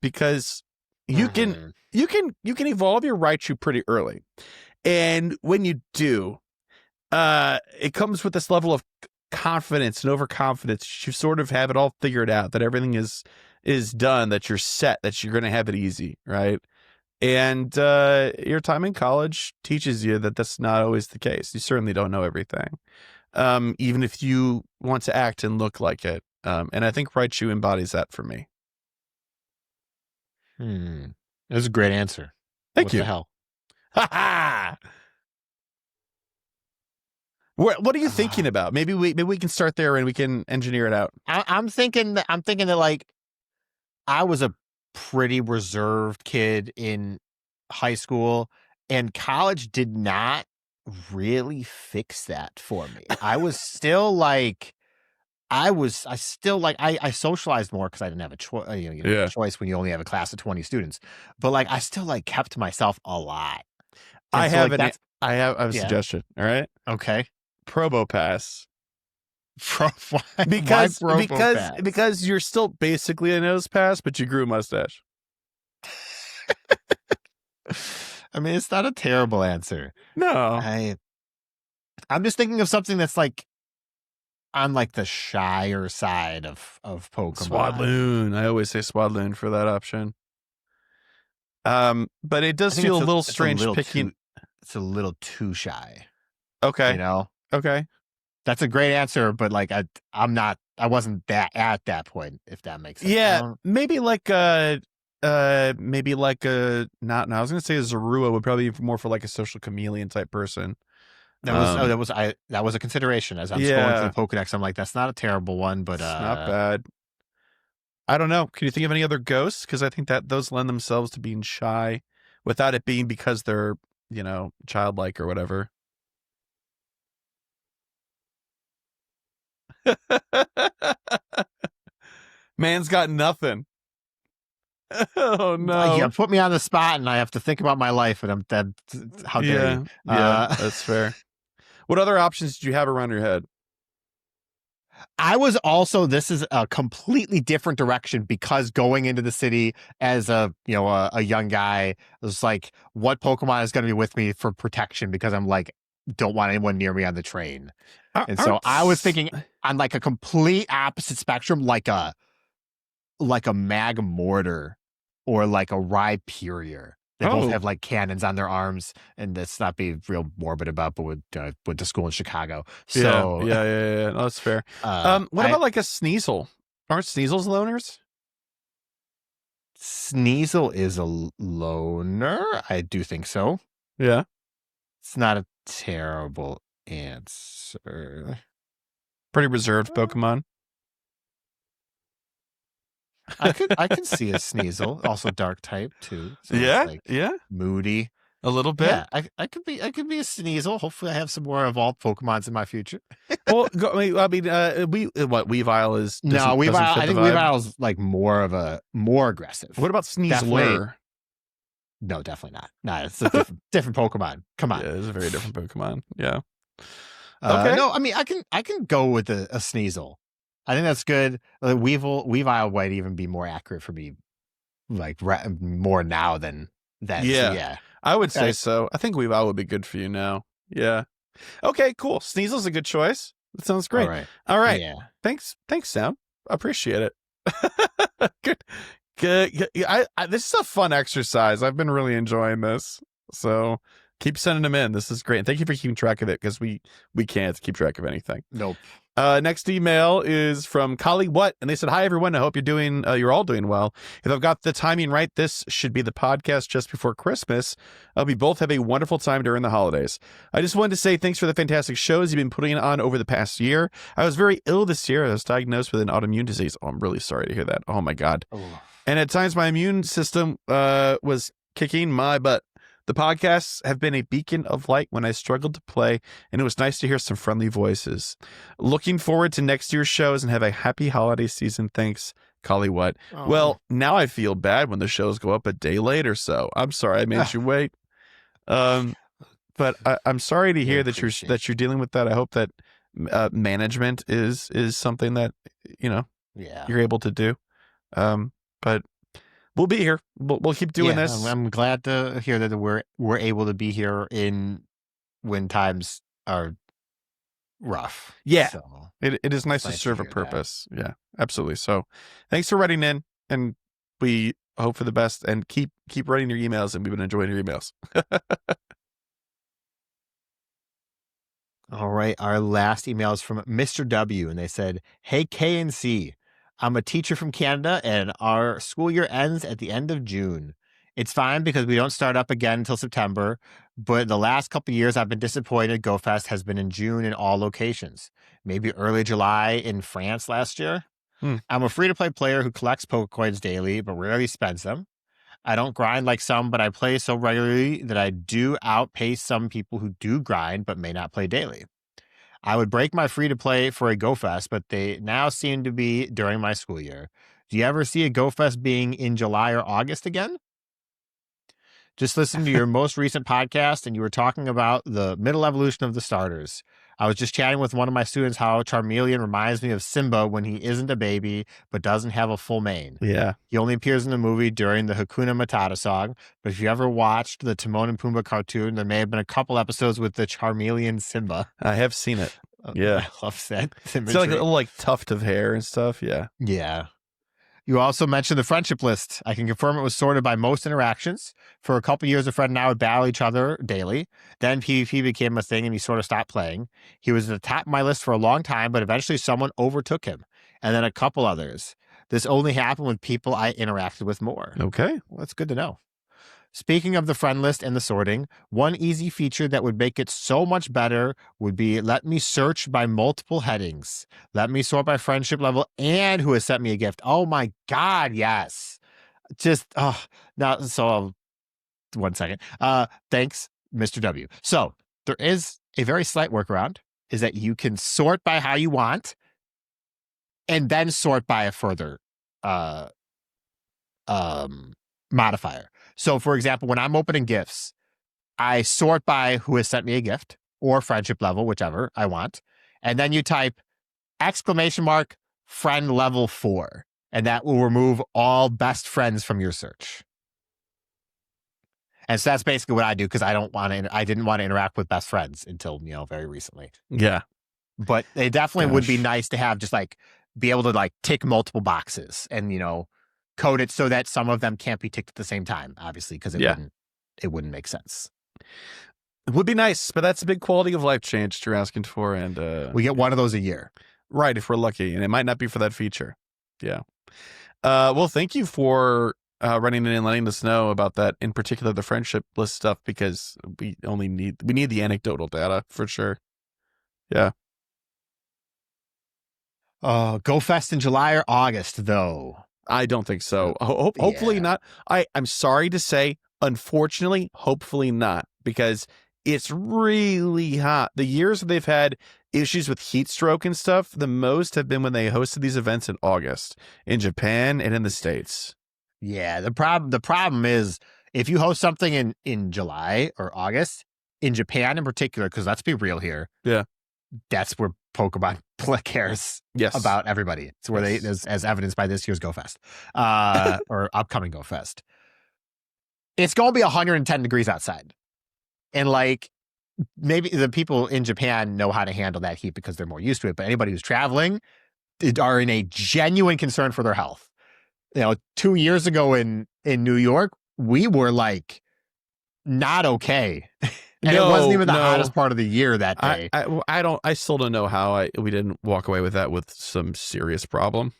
B: because you can evolve your Raichu pretty early, and when you do, it comes with this level of confidence and overconfidence. You sort of have it all figured out, that everything is done, that you're set, that you're going to have it easy, right? And your time in college teaches you that that's not always the case. You certainly don't know everything, even if you want to act and look like it. And I think Raichu embodies that for me.
A: That was a great answer.
B: Thank you.
A: What the hell?
B: Ha ha! What are you thinking about? Maybe we can start there and we can engineer it out.
A: I'm thinking that like I was a pretty reserved kid in high school, and college did not really fix that for me. I was still like I socialized more because I didn't have a choice when you only have a class of 20 students. But like I still like kept myself a lot. And
B: I have a suggestion. All right.
A: Okay.
B: Probo Pass.
A: Why
B: Because you're still basically a nose pass, but you grew a mustache.
A: I mean, it's not a terrible answer.
B: No.
A: I'm just thinking of something that's like on like the shyer side of Pokemon.
B: Swadloon. I always say Swadloon for that option. But it does feel a little strange picking.
A: It's a little too shy.
B: Okay. Okay.
A: That's a great answer, but like I wasn't that at that point, if that makes sense.
B: Yeah, maybe like I was gonna say a Zorua would probably be more for like a social chameleon type person.
A: That was a consideration as I'm scrolling through the Pokedex. I'm like, that's not a terrible one, but
B: it's not bad. I don't know. Can you think of any other ghosts? Because I think that those lend themselves to being shy without it being because they're, childlike or whatever. Man's got nothing. Oh no!
A: You put me on the spot, and I have to think about my life. And I'm dead. How dare you?
B: Yeah, that's fair. What other options did you have around your head?
A: I was also. This is a completely different direction because going into the city as a young guy, it was like, what Pokemon is going to be with me for protection? Because I'm like, don't want anyone near me on the train. And so I was thinking on like a complete opposite spectrum, like a Magmortar or like a Rhyperior. They both have like cannons on their arms, and that's not be real morbid about, but went to school in Chicago. So
B: yeah. No, that's fair. What about like a Sneasel? Aren't Sneasels loners?
A: Sneasel is a loner. I do think so.
B: Yeah.
A: It's not a terrible answer.
B: Pretty reserved Pokemon.
A: I could see a Sneasel, also dark type too. So
B: yeah,
A: moody
B: a little bit.
A: Yeah, I could be a Sneasel. Hopefully, I have some more evolved Pokemons in my future.
B: Well, Weavile is
A: Weavile. I think Weavile is like more aggressive.
B: What about Sneasler?
A: No, definitely not. No, it's a different Pokemon. Come on,
B: yeah, it's a very different Pokemon. Yeah.
A: Okay. No, I mean I can go with a Sneasel. I think that's good. Weavile might even be more accurate for me, like more now than then.
B: Yeah,
A: so, yeah.
B: I would say so. I think Weavile would be good for you now. Yeah. Okay, cool. Sneasel's a good choice. That sounds great. All right.
A: Yeah.
B: Thanks, Sam. Appreciate it. Good. This is a fun exercise. I've been really enjoying this. So keep sending them in. This is great. And thank you for keeping track of it, because we can't keep track of anything.
A: Nope.
B: Next email is from Kali What, and they said, "Hi everyone. I hope you're all doing well. If I've got the timing right, this should be the podcast just before Christmas. We both have a wonderful time during the holidays. I just wanted to say thanks for the fantastic shows you've been putting on over the past year. I was very ill this year. I was diagnosed with an autoimmune disease." Oh, I'm really sorry to hear that. Oh my God.
A: Oh.
B: And at times my immune system was kicking my butt. The podcasts have been a beacon of light when I struggled to play, and it was nice to hear some friendly voices. Looking forward to next year's shows, and have a happy holiday season. Thanks, Kali What.
A: Oh.
B: Well, now I feel bad when the shows go up a day late or so. I'm sorry I made you wait. But I'm sorry to hear that you're dealing with that. I hope that management is something that you're able to do. But we'll be here. We'll keep doing this.
A: I'm glad to hear that we're able to be here when times are rough.
B: Yeah,
A: so,
B: it is nice to serve a purpose. That. Yeah, absolutely. So, thanks for writing in, and we hope for the best. And keep writing your emails, and we've been enjoying your emails.
A: All right, our last email is from Mr. W, and they said, "Hey K and C. I'm a teacher from Canada, and our school year ends at the end of June. It's fine because we don't start up again until September, but the last couple of years I've been disappointed. GoFest has been in June in all locations. Maybe early July in France last year. I'm a free-to-play player who collects Pokecoins daily, but rarely spends them. I don't grind like some, but I play so regularly that I do outpace some people who do grind but may not play daily. I would break my free-to-play for a GoFest, but they now seem to be during my school year. Do you ever see a GoFest being in July or August again? Just listened to your most recent podcast, and you were talking about the middle evolution of the starters. I was just chatting with one of my students how Charmeleon reminds me of Simba when he isn't a baby, but doesn't have a full mane.
B: Yeah.
A: He only appears in the movie during the Hakuna Matata song, but if you ever watched the Timon and Pumbaa cartoon, there may have been a couple episodes with the Charmeleon Simba.
B: I have seen it. Yeah.
A: I love that.
B: It's like a little tuft of hair and stuff. Yeah.
A: Yeah. You also mentioned the friendship list. I can confirm it was sorted by most interactions. For a couple years, a friend and I would battle each other daily. Then PvP became a thing and he sort of stopped playing. He was at the top of my list for a long time, but eventually someone overtook him. And then a couple others. This only happened with people I interacted with more.
B: Okay.
A: Well, that's good to know. Speaking of the friend list and the sorting, one easy feature that would make it so much better would be let me search by multiple headings. Let me sort by friendship level and who has sent me a gift. Oh my God, yes. Just, now, so 1 second. Thanks, Mr. W. So there is a very slight workaround, is that you can sort by how you want and then sort by a further modifier. So, for example, when I'm opening gifts, I sort by who has sent me a gift or friendship level, whichever I want. And then you type ! friend level 4. And that will remove all best friends from your search. And so that's basically what I do because I didn't want to interact with best friends until, very recently.
B: Yeah.
A: But it definitely would be nice to have just be able to tick multiple boxes and, code it so that some of them can't be ticked at the same time, obviously, because it wouldn't make sense.
B: It would be nice, but that's a big quality of life change that you're asking for, and
A: we get one of those a year,
B: right? If we're lucky, and it might not be for that feature. Yeah. Well, thank you for running in and letting us know about that, in particular the friendship list stuff, because we need the anecdotal data for sure. Yeah.
A: GoFest in July or August, though.
B: I don't think so. Hopefully not. I'm sorry to say, unfortunately, hopefully not, because it's really hot. The years that they've had issues with heat stroke and stuff, the most have been when they hosted these events in August in Japan and in the States.
A: Yeah, the problem is if you host something in July or August, in Japan in particular, because let's be real here.
B: Yeah.
A: That's where Pokemon cares about everybody. It's where they, as evidenced by this year's GoFest, or upcoming GoFest. It's going to be 110 degrees outside. And maybe the people in Japan know how to handle that heat because they're more used to it. But anybody who's traveling are in a genuine concern for their health. 2 years ago in New York, we were like not okay. And it wasn't even the hottest part of the year that day.
B: I still don't know how we didn't walk away with that with some serious problem.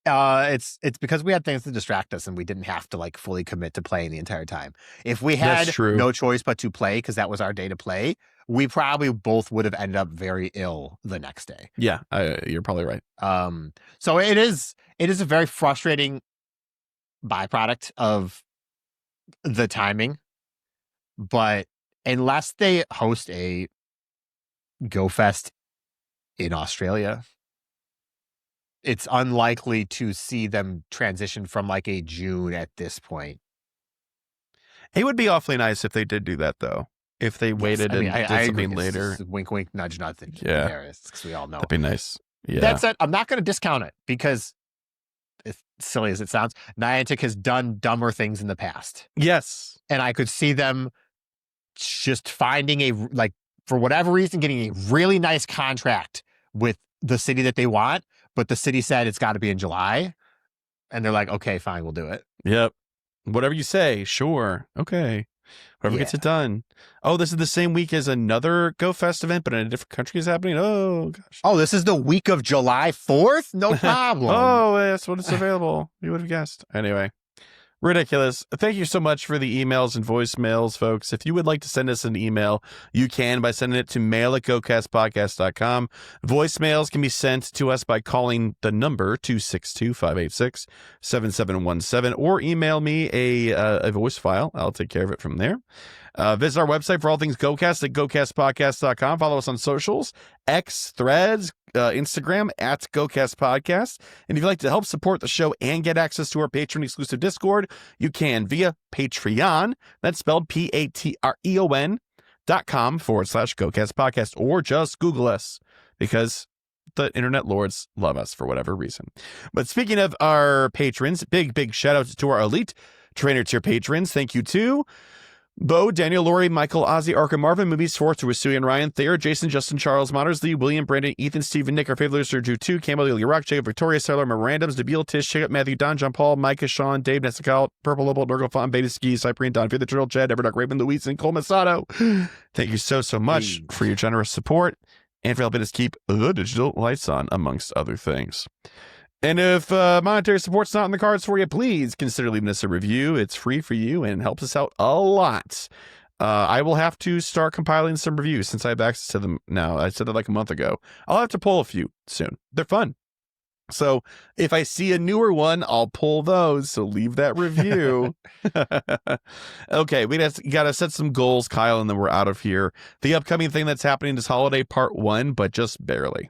A: It's because we had things to distract us and we didn't have to like fully commit to playing the entire time. If we had no choice but to play because that was our day to play, we probably both would have ended up very ill the next day.
B: Yeah, you're probably right.
A: So it is a very frustrating byproduct of the timing, but unless they host a Go Fest in Australia, it's unlikely to see them transition from like a June at this point.
B: It would be awfully nice if they did do that, though. If they waited and did something later.
A: Wink, wink, nudge, nudge.
B: Yeah.
A: Because we all know.
B: That'd be nice. Yeah.
A: That said, I'm not going to discount it because, as silly as it sounds, Niantic has done dumber things in the past.
B: Yes.
A: And I could see them just finding for whatever reason, getting a really nice contract with the city that they want, but the city said it's got to be in July. And they're like, okay, fine, we'll do it.
B: Yep. Whatever you say, sure. Okay. Whoever gets it done. Oh, this is the same week as another Go Fest event, but in a different country is happening. Oh, gosh.
A: Oh, this is the week of July 4th? No problem.
B: Oh, that's when it's available. You would have guessed. Anyway. Ridiculous. Thank you so much for the emails and voicemails, folks. If you would like to send us an email, you can by sending it to mail@gocastpodcast.com. Voicemails can be sent to us by calling the number 262-586-7717 or email me a voice file. I'll take care of it from there. Visit our website for all things GoCast at GoCastPodcast.com. Follow us on socials, X, Threads, Instagram at GoCast Podcast. And if you'd like to help support the show and get access to our patron-exclusive Discord, you can via Patreon. That's spelled patreon.com/GoCast Podcast, or just Google us because the internet lords love us for whatever reason. But speaking of our patrons, big shout out to our elite trainer tier patrons. Thank you to Bo, Daniel, Lori, Michael, Ozzy, Arkham, Marvin, Movies, Swartz, Risui, and Ryan, Thayer, Jason, Justin, Charles, Motters, Lee, William, Brandon, Ethan, Stephen, Nick, our favorite listener, Drew 2, Campbell, Ilya Rock, Jacob, Victoria, Sailor, Mirandums, Nabil, Tish, Jacob, Matthew, Don, John Paul, Micah, Sean, Dave, Nessical, Purple Lobo, Nurgle, Fawn, Beta Ski, Cyprian, Don, Fear the Turtle, Chad, Everduck, Raven, Luis, and Cole Masato. Thank you so much for your generous support and for helping us keep the digital lights on, amongst other things. And if monetary support's not in the cards for you, please consider leaving us a review. It's free for you and helps us out a lot. I will have to start compiling some reviews since I have access to them now. I said that like a month ago. I'll have to pull a few soon. They're fun. So if I see a newer one, I'll pull those. So leave that review. Okay, we got to set some goals, Kyle, and then we're out of here. The upcoming thing that's happening is Holiday Part 1, but just barely.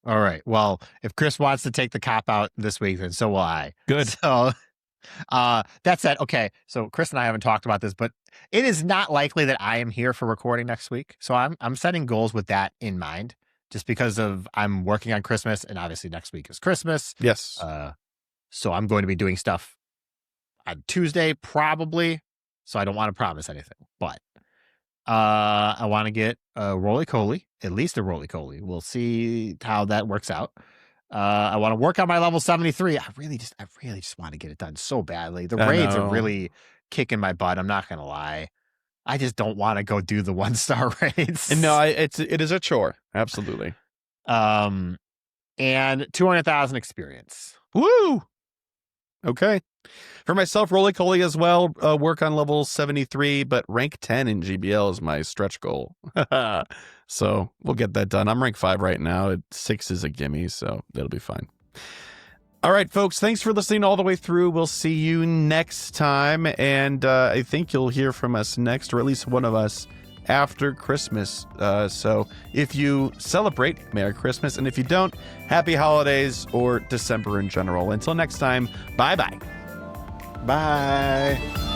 A: All right. Well, if Chris wants to take the cop out this week, then so will I.
B: Good.
A: So that said, okay, so Chris and I haven't talked about this, but it is not likely that I am here for recording next week. So I'm setting goals with that in mind, just because I'm working on Christmas, and obviously next week is Christmas.
B: Yes.
A: So I'm going to be doing stuff on Tuesday probably. So I don't want to promise anything, but I want to get a roly-coly, at least a roly-coly. We'll see how that works out. I want to work on my level 73. I really just want to get it done so badly. The raids are really kicking my butt. I'm not going to lie. I just don't want to go do the 1-star raids.
B: And no, it is a chore. Absolutely.
A: And 200,000 experience.
B: Woo! Okay. For myself, roly-coly as well. Work on level 73, but rank 10 in GBL is my stretch goal. So we'll get that done. I'm rank 5 right now. 6 is a gimme, so it'll be fine. All right, folks. Thanks for listening all the way through. We'll see you next time. And I think you'll hear from us next, or at least one of us, after Christmas. So if you celebrate, Merry Christmas. And if you don't, Happy Holidays or December in general. Until next time, bye-bye.
A: Bye.